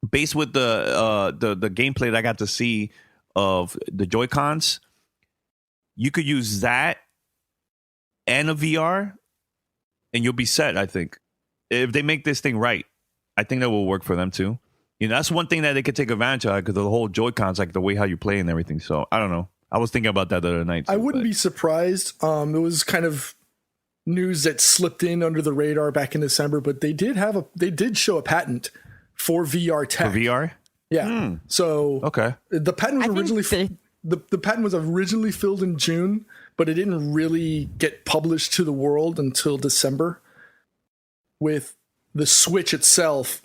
based with the gameplay that I got to see of the Joy-Cons, you could use that and a VR and you'll be set. I think if they make this thing right, I think that will work for them too. That's one thing that they could take advantage of, because the whole Joy-Cons, like the way how you play and everything. So I don't know. I was thinking about that the other night too, I wouldn't be surprised. It was kind of news that slipped in under the radar back in December, but they did show a patent for VR tech. For VR? Yeah. So okay. The patent was the patent was originally filled in June, but it didn't really get published to the world until December, with the Switch itself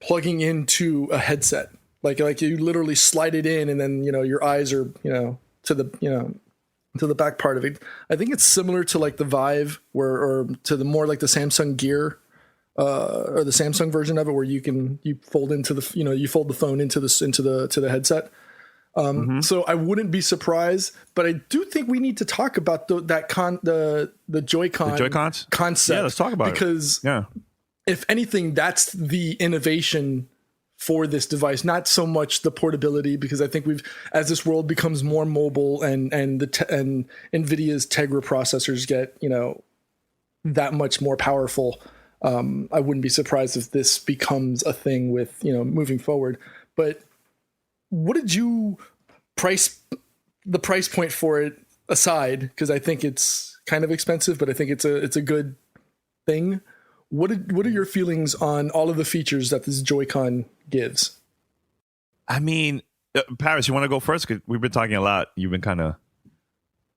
plugging into a headset. Like you literally slide it in and then, your eyes are, to the back part of it. I think it's similar to like the Vive or to the more like the Samsung Gear, or the Samsung version of it, where you fold into you fold the phone into the headset. So I wouldn't be surprised, but I do think we need to talk about the Joy-Cons concept. Yeah, let's talk about it. Because if anything, that's the innovation for this device, not so much the portability, because I think as this world becomes more mobile and NVIDIA's Tegra processors get, that much more powerful, I wouldn't be surprised if this becomes a thing with, moving forward. But what did you the price point for it aside? Because I think it's kind of expensive, but I think it's a good thing. What are your feelings on all of the features that this Joy-Con gives? I mean, Paris, you want to go first? Because we've been talking a lot. You've been kind of...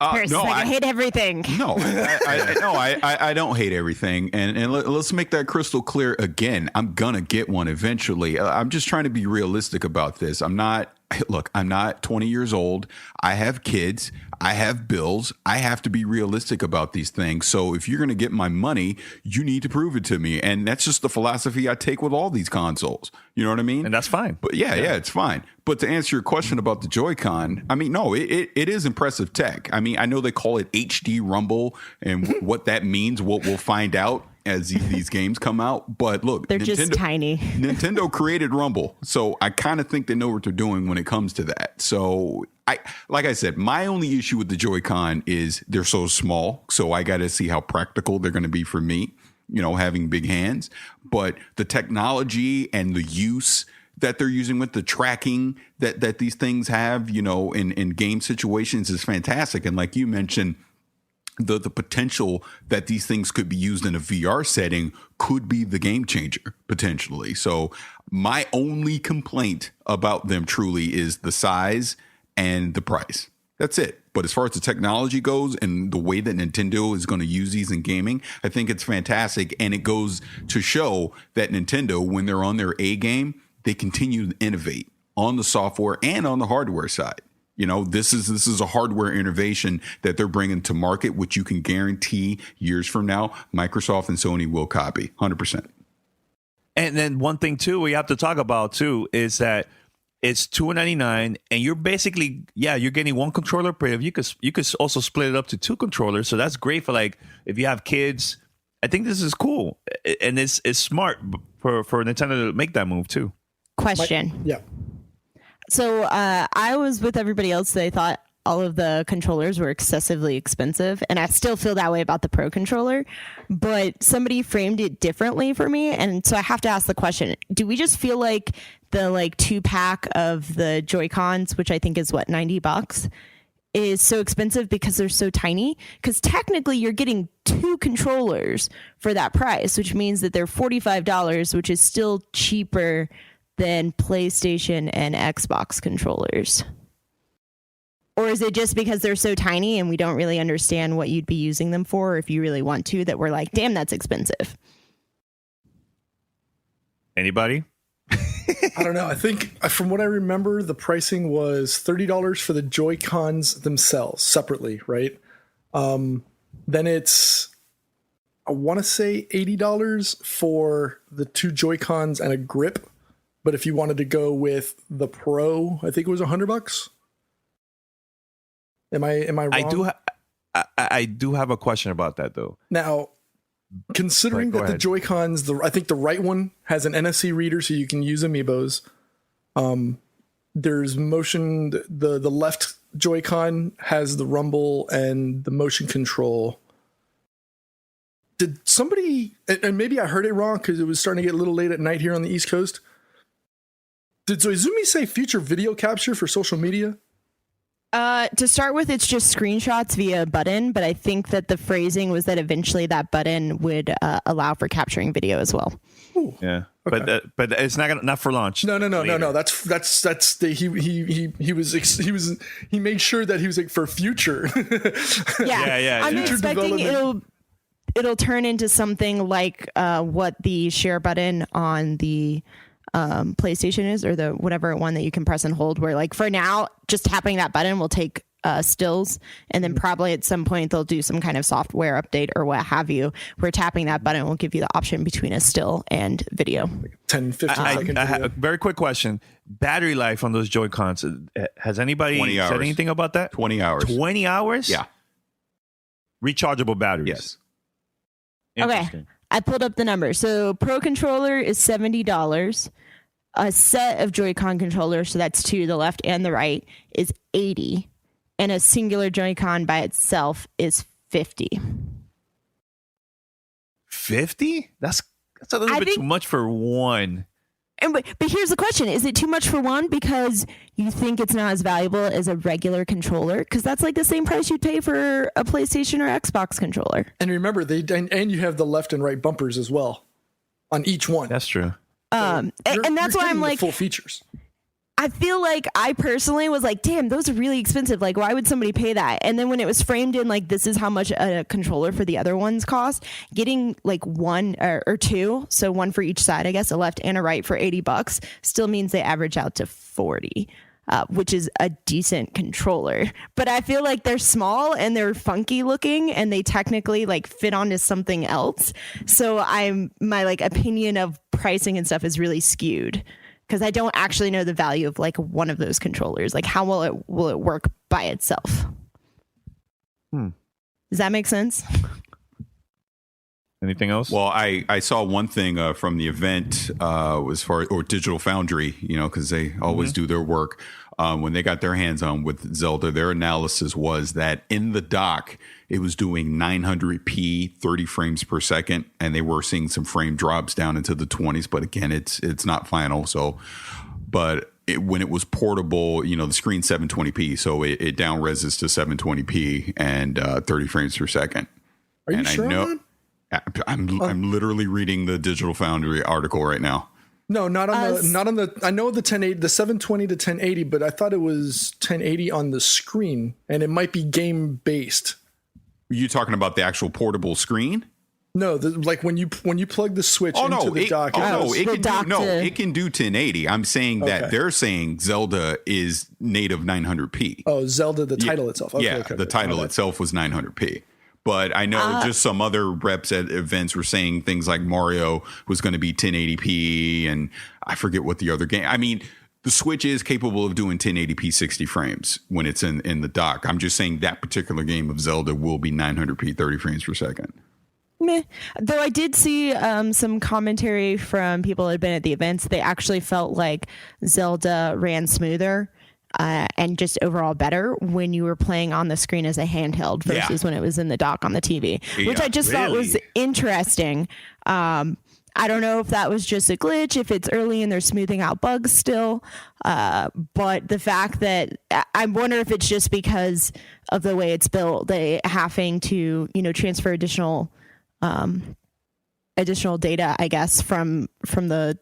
I hate everything. No, I don't hate everything. And let's make that crystal clear again. I'm going to get one eventually. I'm just trying to be realistic about this. I'm not look, I'm not 20 years old. I have kids. I have bills. I have to be realistic about these things. So if you're going to get my money, you need to prove it to me. And that's just the philosophy I take with all these consoles. You know what I mean? And that's fine. But yeah, it's fine. But to answer your question about the Joy-Con, I mean, no, it is impressive tech. I mean, I know they call it HD Rumble, and what that means, we'll find out as these games come out. But look, they're just tiny. Nintendo created Rumble, so I kind of think they know what they're doing when it comes to that. So like I said, my only issue with the Joy-Con is they're so small. So I got to see how practical they're going to be for me, you know, having big hands. But the technology and the use that they're using with the tracking that these things have, you know, in game situations is fantastic. And like you mentioned, the potential that these things could be used in a VR setting could be the game changer potentially. So my only complaint about them truly is the size and the price. That's it. But as far as the technology goes and the way that Nintendo is going to use these in gaming, I think it's fantastic. And it goes to show that Nintendo, when they're on their A game, they continue to innovate on the software and on the hardware side. You know, this is a hardware innovation that they're bringing to market, which you can guarantee years from now, Microsoft and Sony will copy 100%. And then one thing, too, we have to talk about, too, is that it's $299 and you're basically, you're getting one controller, but if you could also split it up to two controllers. So that's great for, like, if you have kids. I think this is cool. And it's smart for Nintendo to make that move, too. Question. Yeah. So I was with everybody else. They thought all of the controllers were excessively expensive. And I still feel that way about the Pro controller. But somebody framed it differently for me. And so I have to ask the question, do we just feel like the 2-pack of the Joy-Cons, which I think is what, $90, is so expensive because they're so tiny? Because technically you're getting two controllers for that price, which means that they're $45, which is still cheaper than PlayStation and Xbox controllers. Or is it just because they're so tiny and we don't really understand what you'd be using them for, or if you really want to, that we're like, damn, that's expensive? Anybody? I don't know. I think from what I remember, the pricing was $30 for the Joy-Cons themselves separately, right? Then it's, I want to say $80 for the two Joy-Cons and a grip. But if you wanted to go with the Pro, I think it was $100. Am I wrong? I do have a question about that, though. Now, considering that the Joy-Cons, I think the right one has an NFC reader, so you can use amiibos. There's motion. The left Joy-Con has the rumble and the motion control. Did somebody, and maybe I heard it wrong because it was starting to get a little late at night here on the East Coast. Did Zoizumi say future video capture for social media? To start with, it's just screenshots via a button, but I think that the phrasing was that eventually that button would allow for capturing video as well. Ooh, yeah, okay. but it's not for launch. No. That's he made sure that he was like for future. Yeah. I'm expecting it'll turn into something like what the share button on the PlayStation is, or the whatever one that you can press and hold, where like for now just tapping that button will take stills, and then probably at some point they'll do some kind of software update or what have you where tapping that button will give you the option between a still and video. 10-15 second I have a very quick question. Battery life on those Joy-Cons, has anybody said anything about that? 20 hours. 20 hours? Yeah. Rechargeable batteries. Yes. Okay, I pulled up the number. So Pro controller is $70. A set of Joy-Con controllers, so that's two, the left and the right, is $80. And a singular Joy-Con by itself is $50. $50? That's a little bit too much for one. But here's the question. Is it too much for one because you think it's not as valuable as a regular controller? Because that's like the same price you'd pay for a PlayStation or Xbox controller. And remember, and you have the left and right bumpers as well on each one. That's true. And that's why I'm like, full features. I feel like I personally was like, damn, those are really expensive. Like, why would somebody pay that? And then when it was framed in like, this is how much a controller for the other ones cost, getting like one or two, so one for each side, I guess, a left and a right for $80 still means they average out to $40. which is a decent controller. But I feel like they're small and they're funky looking, and they technically like fit onto something else. So my like opinion of pricing and stuff is really skewed, because I don't actually know the value of like one of those controllers. Like, how will it work by itself? Does that make sense? Anything else? Well, I saw one thing from the event as far or Digital Foundry, because they always do their work. When they got their hands on with Zelda, their analysis was that in the dock, it was doing 900p, 30 frames per second, and they were seeing some frame drops down into the 20s. But again, it's not final. So, but when it was portable, the screen's 720p, so it down reses to 720p and 30 frames per second. Are you sure on that? I'm literally reading the Digital Foundry article right now. No, not on the. I know the 1080, the 720 to 1080, but I thought it was 1080 on the screen, and it might be game based. Are you talking about the actual portable screen? No, like when you plug the Switch into the dock. It can do 1080. I'm saying that they're saying Zelda is native 900p. Oh, Zelda, the title itself. Okay, the title itself was 900p. But I know just some other reps at events were saying things like Mario was going to be 1080p, and I forget what the other game. I mean, the Switch is capable of doing 1080p 60 frames when it's in the dock. I'm just saying that particular game of Zelda will be 900p 30 frames per second. Meh. Though I did see some commentary from people who had been at the events. They actually felt like Zelda ran smoother and just overall better when you were playing on the screen as a handheld versus when it was in the dock on the TV, which I just thought was interesting. I don't know if that was just a glitch, if it's early and they're smoothing out bugs still. But the fact that I wonder if it's just because of the way it's built, they having to, transfer additional data, I guess, from the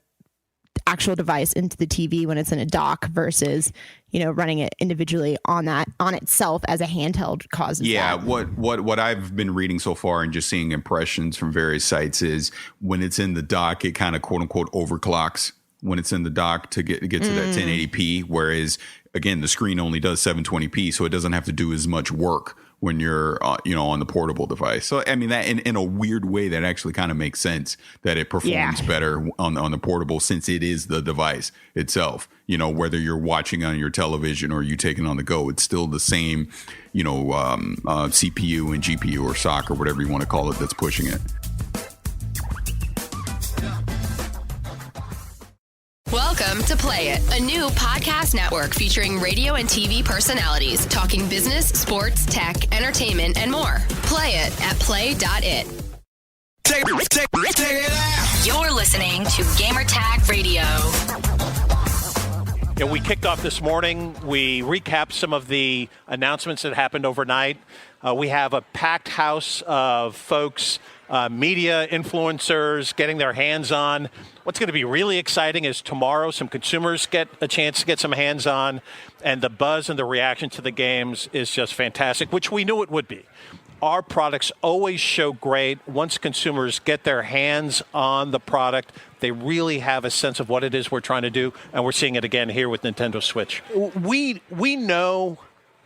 actual device into the TV when it's in a dock versus, running it individually on itself as a handheld causes that. What I've been reading so far and just seeing impressions from various sites is when it's in the dock, it kind of quote unquote overclocks when it's in the dock to get to that 1080p. Whereas again, the screen only does 720p, so it doesn't have to do as much work when you're on the portable device. So I mean, that in a weird way, that actually kind of makes sense that it performs better on the portable, since it is the device itself. Whether you're watching on your television or you taking on the go, it's still the same CPU and GPU or SoC or whatever you want to call it that's pushing it. Welcome to Play It, a new podcast network featuring radio and TV personalities talking business, sports, tech, entertainment, and more. Play it at play.it. Take it out. You're listening to Gamertag Radio. We kicked off this morning. We recapped some of the announcements that happened overnight. We have a packed house of folks, media influencers getting their hands on. What's going to be really exciting is tomorrow some consumers get a chance to get some hands on, and the buzz and the reaction to the games is just fantastic, which we knew it would be. Our products always show great. Once consumers get their hands on the product, they really have a sense of what it is we're trying to do, and we're seeing it again here with Nintendo Switch. We know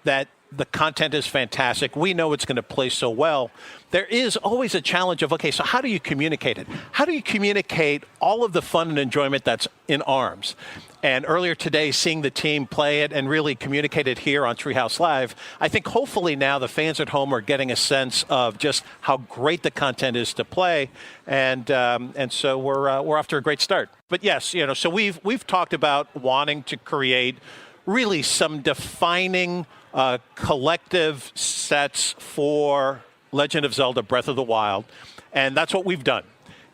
that the content is fantastic. We know it's going to play so well. There is always a challenge of, so how do you communicate it? How do you communicate all of the fun and enjoyment that's in ARMS? And earlier today, seeing the team play it and really communicate it here on Treehouse Live, I think hopefully now the fans at home are getting a sense of just how great the content is to play, and so we're off to a great start. But yes, so we've talked about wanting to create really some defining collective sets for Legend of Zelda Breath of the Wild, and that's what we've done.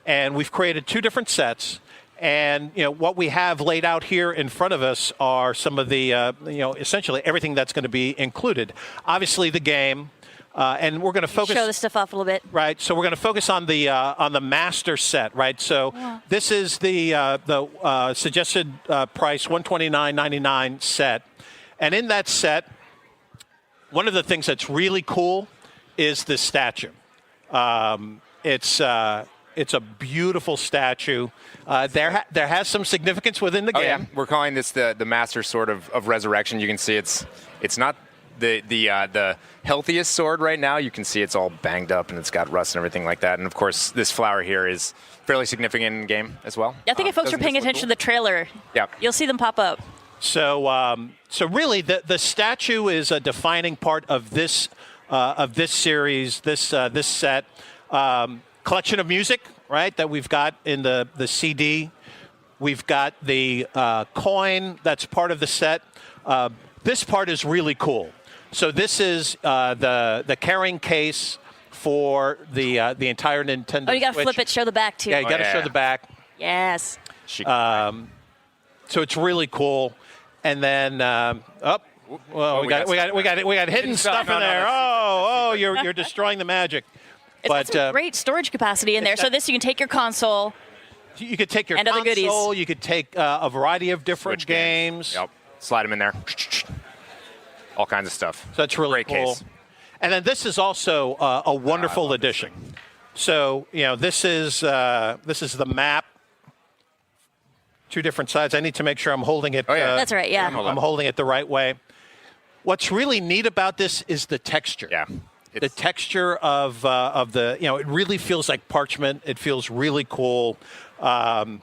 And we've created two different sets. And, what we have laid out here in front of us are some of the, essentially everything that's going to be included. Obviously, the game, and we're going to focus. Show the stuff off a little bit. Right. So we're going to focus on the master set, right? So this is the suggested price, $129.99 set. And in that set, one of the things that's really cool is this statue. It's It's a beautiful statue. There has some significance within the game. Yeah. We're calling this the Master Sword of Resurrection. You can see it's not the healthiest sword right now. You can see it's all banged up and it's got rust and everything like that. And of course, this flower here is fairly significant in the game as well. I think if folks are paying attention to the trailer, you'll see them pop up. So really, the statue is a defining part of this series, this set. Collection of music, right, that we've got in the CD. We've got the coin that's part of the set. This part is really cool. So this is the carrying case for the entire Nintendo Oh, you got to Switch. flip it, show the back, too. Yeah, you got to show the back. Yes. So it's really cool. And then, we got hidden stuff in there. You're destroying the magic. It's got some great storage capacity in there. So this, you can take your console. You could take your and console. Other goodies. You could take a variety of different Switch games. Yep. Slide them in there. All kinds of stuff. So that's really cool. Case. And then this is also a wonderful addition. So this is the map. Two different sides. I need to make sure I'm holding it. That's right. Yeah. I'm holding it the right way. What's really neat about this is the texture. Yeah. The texture of the, it really feels like parchment. It feels really cool. I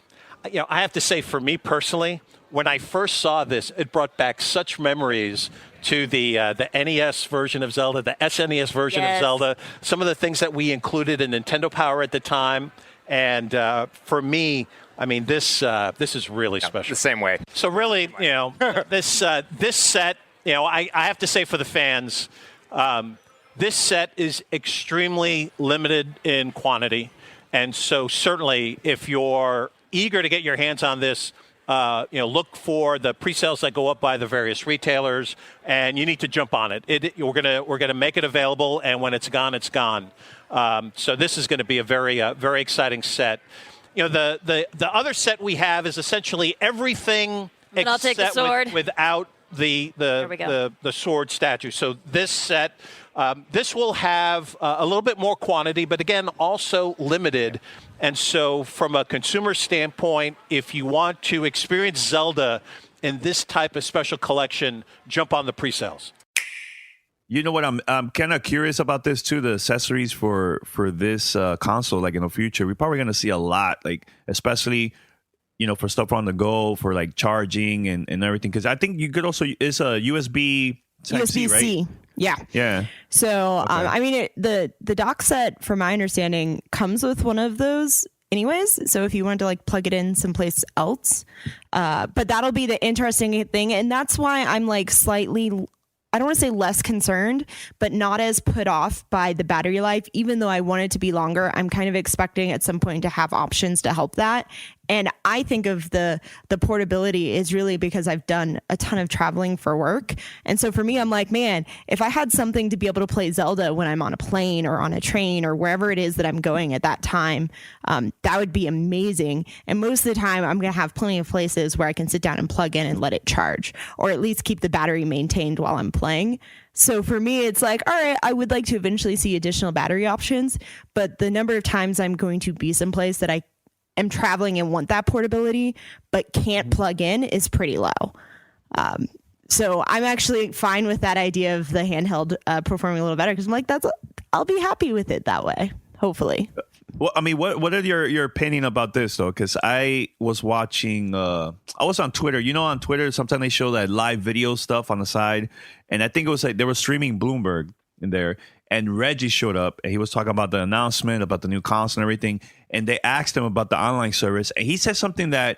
have to say, for me personally, when I first saw this, it brought back such memories to the NES version of Zelda, the SNES version of Zelda, some of the things that we included in Nintendo Power at the time. And for me, I mean, this is really special. The same way. So really, this set, I have to say for the fans, this set is extremely limited in quantity. And so certainly if you're eager to get your hands on this, look for the pre-sales that go up by the various retailers, and you need to jump on it. We're gonna make it available, and when it's gone, it's gone. So this is going to be a very exciting set. The other set we have is essentially everything and I'll take the sword. Without the sword statue. So this set, this will have a little bit more quantity, but again, also limited. And so from a consumer standpoint, if you want to experience Zelda in this type of special collection, jump on the pre-sales. You know what? I'm kind of curious about this too. The accessories for this console, like in the future, we're probably going to see a lot, like especially for stuff on the go, for like charging and everything. Because I think you could also it's a USB USB-C, right? Yeah. So Okay. I mean, the dock set, from my understanding, comes with one of those anyways. So if you wanted to like plug it in someplace else, but that'll be the interesting thing, and that's why I'm like slightly, I don't want to say less concerned, but not as put off by the battery life. Even though I want it to be longer, I'm kind of expecting at some point to have options to help that. And I think of the portability is really because I've done a ton of traveling for work. And so for me, I'm like, man, if I had something to be able to play Zelda when I'm on a plane or on a train or wherever it is that I'm going at that time, that would be amazing. And most of the time, I'm going to have plenty of places where I can sit down and plug in and let it charge, or at least keep the battery maintained while I'm playing. So for me, it's like, all right, I would like to eventually see additional battery options, but the number of times I'm going to be someplace that I am traveling and want that portability, but can't plug in is pretty low. So I'm actually fine with that idea of the handheld performing a little better, because I'm like, I'll be happy with it that way, hopefully. Well, I mean, what are your opinion about this though? Because I was watching, I was on Twitter. On Twitter sometimes they show that live video stuff on the side, and I think it was like they were streaming Bloomberg in there, and Reggie showed up and he was talking about the announcement about the new console and everything, and they asked him about the online service, and he said something that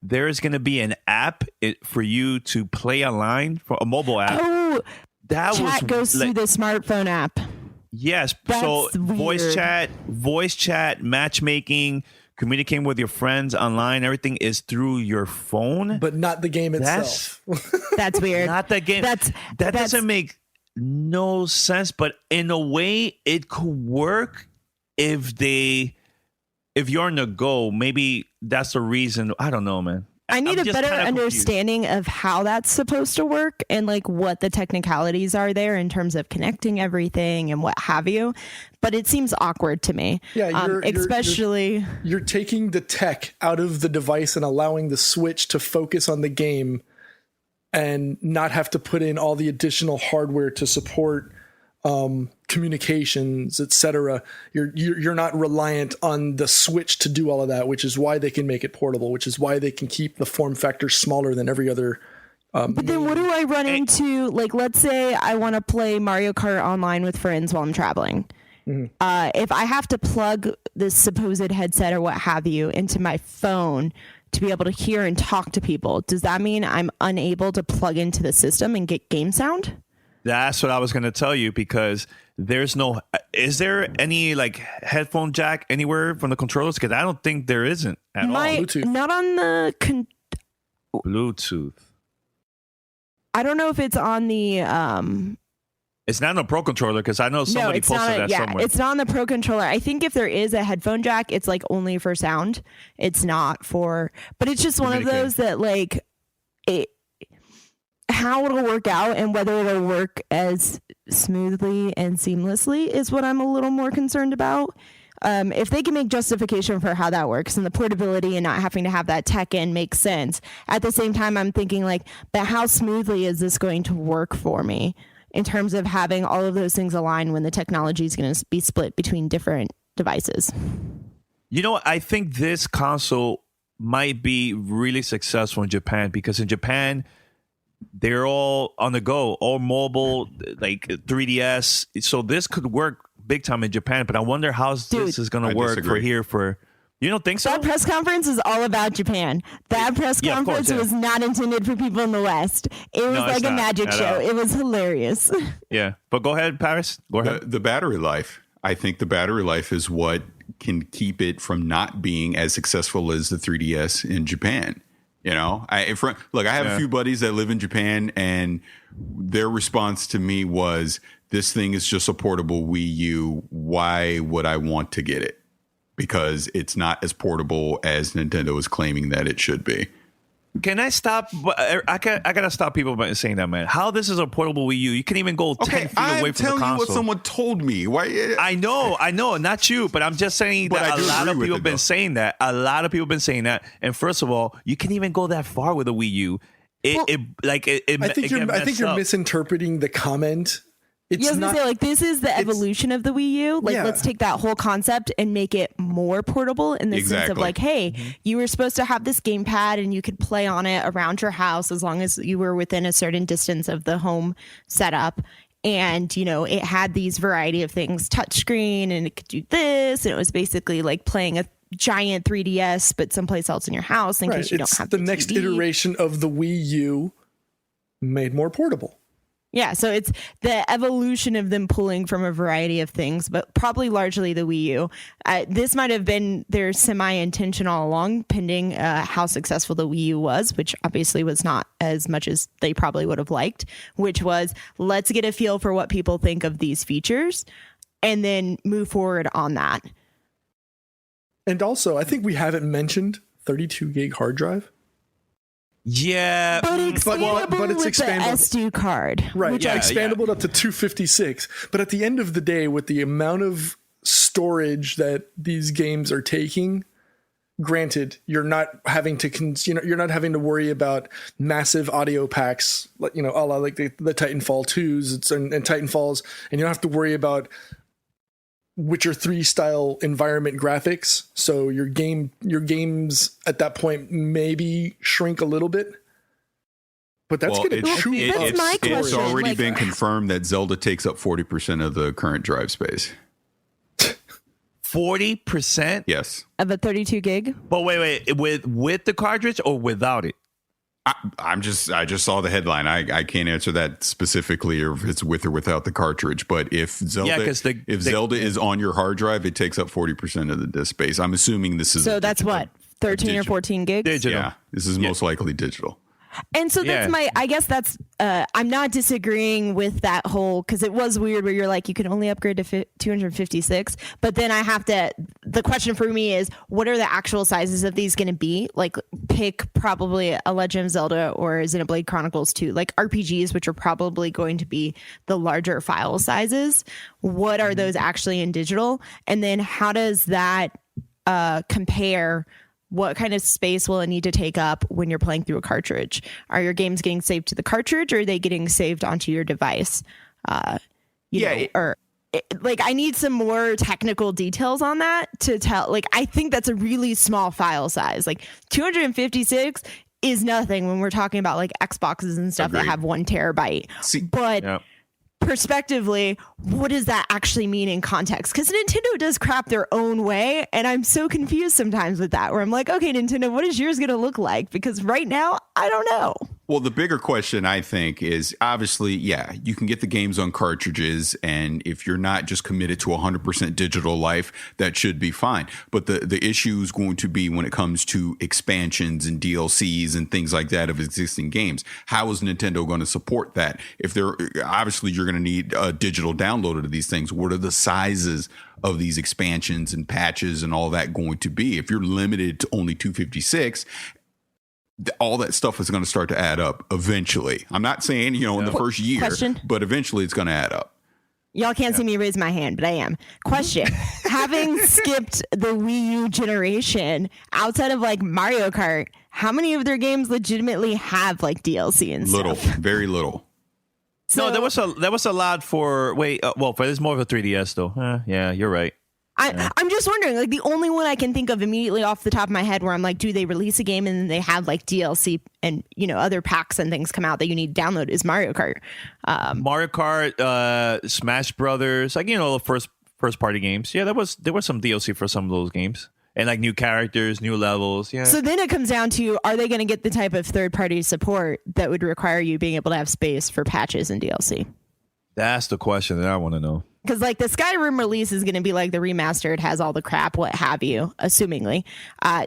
there is going to be an app for you to play online, for a mobile app. Oh, that chat goes through the smartphone app. Yes. That's so weird. voice chat, matchmaking, communicating with your friends online, everything is through your phone. But not the game itself. That's weird. Not the game. That doesn't make no sense. But in a way, it could work if you're on the go. Maybe that's the reason. I don't know, man. I need a better understanding of how that's supposed to work and like what the technicalities are there in terms of connecting everything and what have you. But it seems awkward to me. Yeah, you're taking the tech out of the device and allowing the Switch to focus on the game and not have to put in all the additional hardware to support communications, etc. You're not reliant on the Switch to do all of that, which is why they can make it portable, which is why they can keep the form factor smaller than every other. But then what do I run into? Like, let's say I want to play Mario Kart online with friends while I'm traveling. Mm-hmm. If I have to plug this supposed headset or what have you into my phone to be able to hear and talk to people, does that mean I'm unable to plug into the system and get game sound? That's what I was going to tell you, because is there any like headphone jack anywhere from the controllers? Because I don't think there isn't at all. Bluetooth. Not on the Bluetooth. I don't know if it's on the it's not on the Pro Controller, because I know somebody posted that somewhere. It's not on the Pro Controller. I think if there is a headphone jack, it's like only for sound. It's not for, but it's just one of those that like how it'll work out and whether it'll work as smoothly and seamlessly is what I'm a little more concerned about. If they can make justification for how that works and the portability and not having to have that tech in makes sense. At the same time, I'm thinking like, but how smoothly is this going to work for me in terms of having all of those things align when the technology is going to be split between different devices? You know, I think this console might be really successful in Japan, because in Japan, they're all on the go, all mobile, like 3DS. So this could work big time in Japan, but I wonder how this is going to work for here. You don't think so? That press conference is all about Japan. That press conference was not intended for people in the West. It was like a magic show. It was hilarious. Yeah, but go ahead, Paris. Go ahead. The battery life. I think the battery life is what can keep it from not being as successful as the 3DS in Japan. You know, I have a few buddies that live in Japan, and their response to me was, this thing is just a portable Wii U. Why would I want to get it? Because it's not as portable as Nintendo is claiming that it should be. Can I stop? I gotta stop people by saying that, man. How this is a portable Wii U? You can even go 10 feet away from the console. I'm telling you what someone told me. Why? I know, not you, but I'm just saying that a lot of people have been saying that. A lot of people have been saying that. And first of all, you can even go that far with a Wii U. I think you're misinterpreting the comment. I was going to say, like, this is the evolution of the Wii U. Like, let's take that whole concept and make it more portable in the sense of, like, hey, you were supposed to have this gamepad and you could play on it around your house as long as you were within a certain distance of the home setup. And, you know, it had these variety of things, touchscreen, and it could do this. And it was basically like playing a giant 3DS, but someplace else in your house in case you don't have the next iteration of the Wii U made more portable. Yeah, so it's the evolution of them pulling from a variety of things, but probably largely the Wii U. This might have been their semi-intention all along, pending how successful the Wii U was, which obviously was not as much as they probably would have liked, which was, let's get a feel for what people think of these features and then move forward on that. And also, I think we haven't mentioned 32 gig hard drive. Yeah, but it's expandable the SD card, right? Expandable up to 256. But at the end of the day, with the amount of storage that these games are taking, granted, you're not having to worry about massive audio packs, like a la like the Titanfall 2s and Titanfalls, and you don't have to worry about Witcher 3 style environment graphics, so your games at that point maybe shrink a little bit. But that's going to chew up. That's my question. It's already been confirmed that Zelda takes up 40% of the current drive space. 40%? Yes. Of a 32 gig? But wait, with the cartridge or without it? I just saw the headline. I can't answer that specifically, or if it's with or without the cartridge. But if Zelda, Zelda is on your hard drive, it takes up 40% of the disk space. I'm assuming this is that's what 13 or 14 gigs. Digital. Yeah, this is most likely digital. And so that's I guess that's I'm not disagreeing with that whole, because it was weird where you're like, you can only upgrade to 256. But then the question for me is, what are the actual sizes of these going to be? Like, pick probably a Legend of Zelda or Xenoblade Chronicles 2, like RPGs, which are probably going to be the larger file sizes. What are those actually in digital? And then how does that compare? What kind of space will it need to take up when you're playing through a cartridge? Are your games getting saved to the cartridge, or are they getting saved onto your device? I need some more technical details on that to tell. Like, I think that's a really small file size. Like 256 is nothing when we're talking about like Xboxes and stuff that have 1 terabyte. Prospectively, what does that actually mean in context? Because Nintendo does crap their own way, and I'm so confused sometimes with that, where I'm like, okay, Nintendo, what is yours going to look like? Because right now, I don't know. Well, the bigger question, I think, is obviously, you can get the games on cartridges, and if you're not just committed to 100% digital life, that should be fine. But the issue is going to be when it comes to expansions and DLCs and things like that of existing games. How is Nintendo going to support that? If they're obviously you're going to need a digital download of these things. What are the sizes of these expansions and patches and all that going to be? If you're limited to only 256, all that stuff is going to start to add up eventually. I'm not saying, in the first year, but eventually it's going to add up. Y'all can't see me raise my hand, but I am. Question. Having skipped the Wii U generation, outside of like Mario Kart, how many of their games legitimately have like DLC and stuff? Little, very little. So, no, there was a lot for there's more of a 3DS though. Yeah, you're right. I'm just wondering, like, the only one I can think of immediately off the top of my head where I'm like, do they release a game and then they have like DLC and other packs and things come out that you need to download is Mario Kart. Mario Kart, Smash Brothers, like the first party games. Yeah, there was some DLC for some of those games. And like new characters, new levels. Yeah. So then it comes down to, are they going to get the type of third-party support that would require you being able to have space for patches and DLC? That's the question that I want to know. Because like the Skyrim release is going to be like the remastered, has all the crap, what have you, assumingly.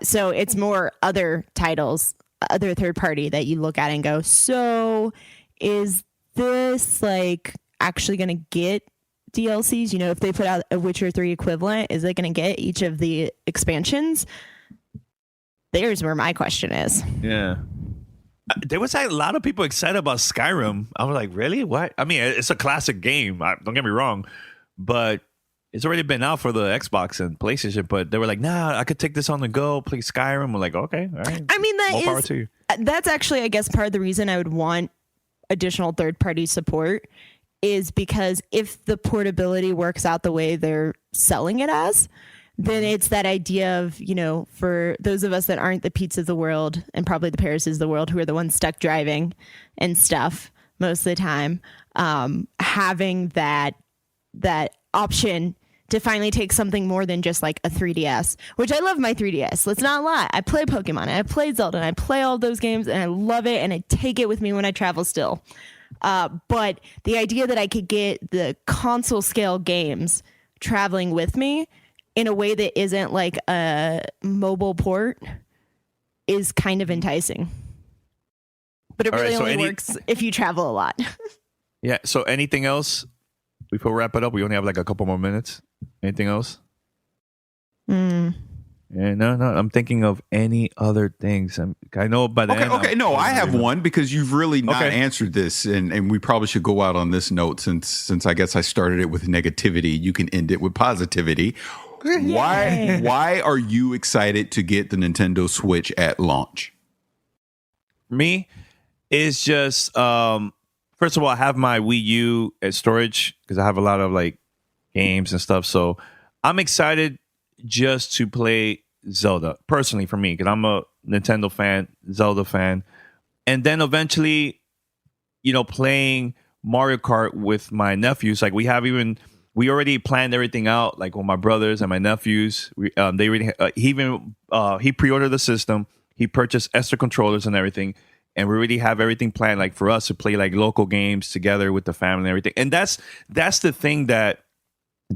So it's more other titles, other third-party that you look at and go, so is this like actually going to get DLCs? If they put out a Witcher 3 equivalent, is it going to get each of the expansions? There's where my question is. Yeah. There was a lot of people excited about Skyrim. I was like, really? What? I mean, it's a classic game. Don't get me wrong. But it's already been out for the Xbox and PlayStation. But they were like, nah, I could take this on the go, play Skyrim. I'm like, okay, all right. I mean, more power to you. That's actually, I guess, part of the reason I would want additional third-party support is because if the portability works out the way they're selling it as, then it's that idea of, for those of us that aren't the Pete's of the world and probably the Paris of the world, who are the ones stuck driving and stuff most of the time, having that option to finally take something more than just like a 3DS, which I love my 3DS. Let's not lie. I play Pokemon and I play Zelda and I play all those games and I love it and I take it with me when I travel still. But the idea that I could get the console scale games traveling with me in a way that isn't like a mobile port is kind of enticing. But it really only works if you travel a lot. Yeah. So anything else before we wrap it up? We only have like a couple more minutes. Anything else? Yeah, no. I'm thinking of any other things. I know by the end. Okay. No, I have one because you've really not answered this, and we probably should go out on this note since I guess I started it with negativity. You can end it with positivity. Yay. Why are you excited to get the Nintendo Switch at launch? Me, it's just first of all, I have my Wii U at storage because I have a lot of like games and stuff. So I'm excited just to play Zelda personally for me because I'm a Nintendo fan, Zelda fan, and then eventually, playing Mario Kart with my nephews. Like we already planned everything out. Like with my brothers and my nephews, they already he pre-ordered the system. He purchased extra controllers and everything, and we already have everything planned. Like for us to play like local games together with the family and everything. And that's the thing that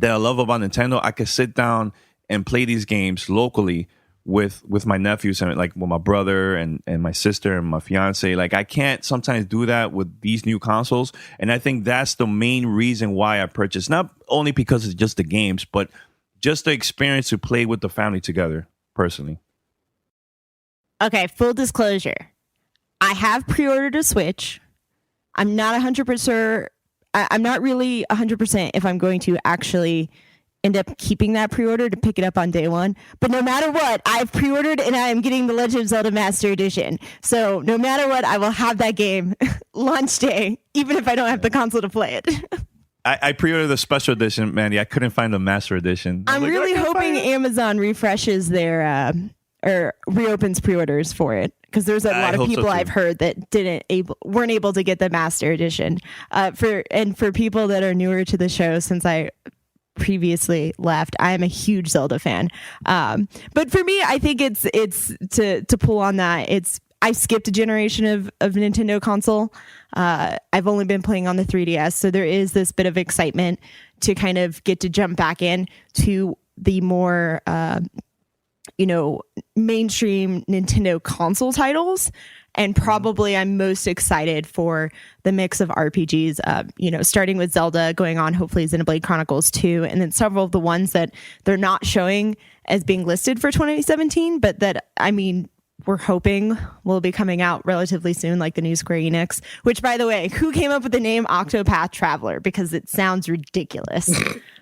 I love about Nintendo. I could sit down and play these games locally with my nephews and like with my brother and my sister and my fiance. Like I can't sometimes do that with these new consoles, and I think that's the main reason why I purchased. Not only because it's just the games, but just the experience to play with the family together. Personally, okay. Full disclosure, I have pre-ordered a Switch. I'm not 100%. I'm not really 100% if I'm going to actually end up keeping that pre-order to pick it up on day one. But no matter what, I've pre-ordered and I am getting the Legend of Zelda Master Edition. So no matter what, I will have that game launch day, even if I don't have the console to play it. I pre-ordered the special edition, Mandy. I couldn't find the Master Edition. I'm really hoping Amazon refreshes their or reopens pre-orders for it, because there's a lot of people I've heard that weren't able to get the Master Edition. For people that are newer to the show, since I previously left, I am a huge Zelda fan. But for me, I think it's to pull on that. I skipped a generation of Nintendo console. I've only been playing on the 3DS, so there is this bit of excitement to kind of get to jump back in to the more mainstream Nintendo console titles. And probably I'm most excited for the mix of RPGs, starting with Zelda, going on hopefully Xenoblade Chronicles 2, and then several of the ones that they're not showing as being listed for 2017, but that, we're hoping will be coming out relatively soon, like the new Square Enix, which, by the way, who came up with the name Octopath Traveler? Because it sounds ridiculous.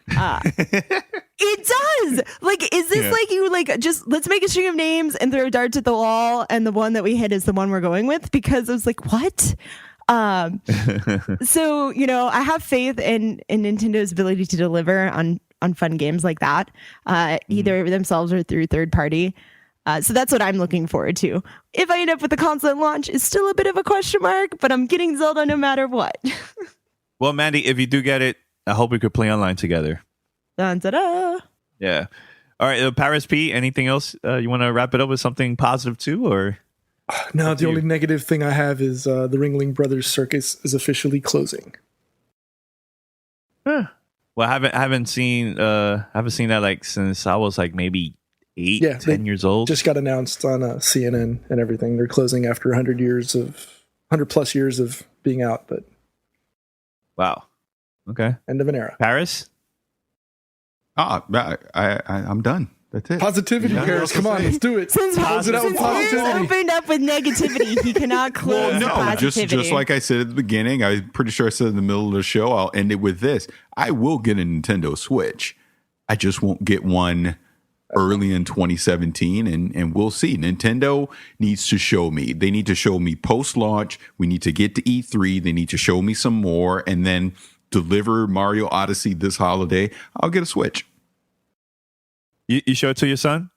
It does. Like, is this like you just let's make a string of names and throw darts at the wall, and the one that we hit is the one we're going with? Because I was like, what? So, I have faith in Nintendo's ability to deliver on fun games like that, either themselves or through third party. So that's what I'm looking forward to. If I end up with the console at launch, it's still a bit of a question mark, but I'm getting Zelda no matter what. Well, Mandy, if you do get it, I hope we could play online together. Dun-da-da. Yeah. All right, Paris P, anything else you want to wrap it up with something positive too, or? No, the only negative thing I have is the Ringling Brothers Circus is officially closing. Huh. Well, I haven't seen that like since I was like maybe 10 years old. Just got announced on CNN and everything. They're closing after 100 plus years of being out. But wow, okay, end of an era. Paris. I'm done. That's it. Positivity, Paris. Come on, let's do it. Since Close it out with positivity. Opened up with negativity, he cannot close. Well, no, positivity. just like I said at the beginning, I'm pretty sure I said in the middle of the show. I'll end it with this: I will get a Nintendo Switch. I just won't get one early in 2017, and we'll see. Nintendo needs to show me. They need to show me post-launch. We need to get to E3. They need to show me some more, and then deliver Mario Odyssey this holiday. I'll get a Switch. You show it to your son?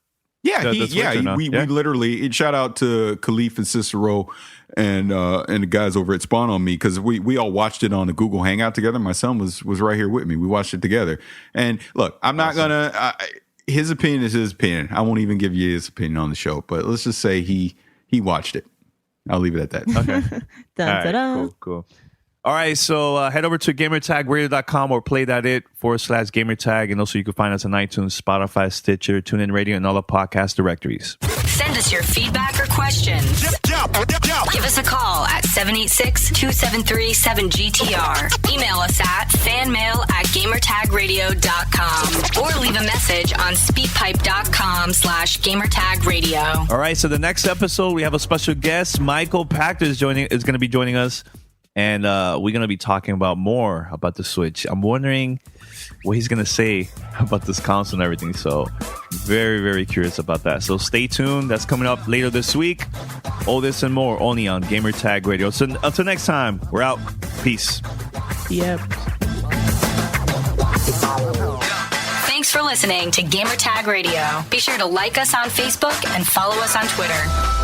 Yeah, we literally. Shout out to Khalif and Cicero and the guys over at Spawn on Me, because we all watched it on the Google Hangout together. My son was right here with me. We watched it together. And look, I'm not gonna. His opinion is his opinion. I won't even give you his opinion on the show. But let's just say he watched it. I'll leave it at that. Okay. All right, cool. All right, so head over to gamertagradio.com or play.it/gamertag. And also you can find us on iTunes, Spotify, Stitcher, TuneIn Radio, and all the podcast directories. Send us your feedback or questions. Give us a call at 786-273-7GTR. Email us at fanmail@gamertagradio.com or leave a message on speakpipe.com/gamertagradio. All right, so the next episode, we have a special guest. Michael Pachter is going to be joining us. And we're going to be talking more about the Switch. I'm wondering what he's going to say about this console and everything. So very, very curious about that. So stay tuned. That's coming up later this week. All this and more only on Gamertag Radio. So until next time, we're out. Peace. Yep. Thanks for listening to Gamertag Radio. Be sure to like us on Facebook and follow us on Twitter.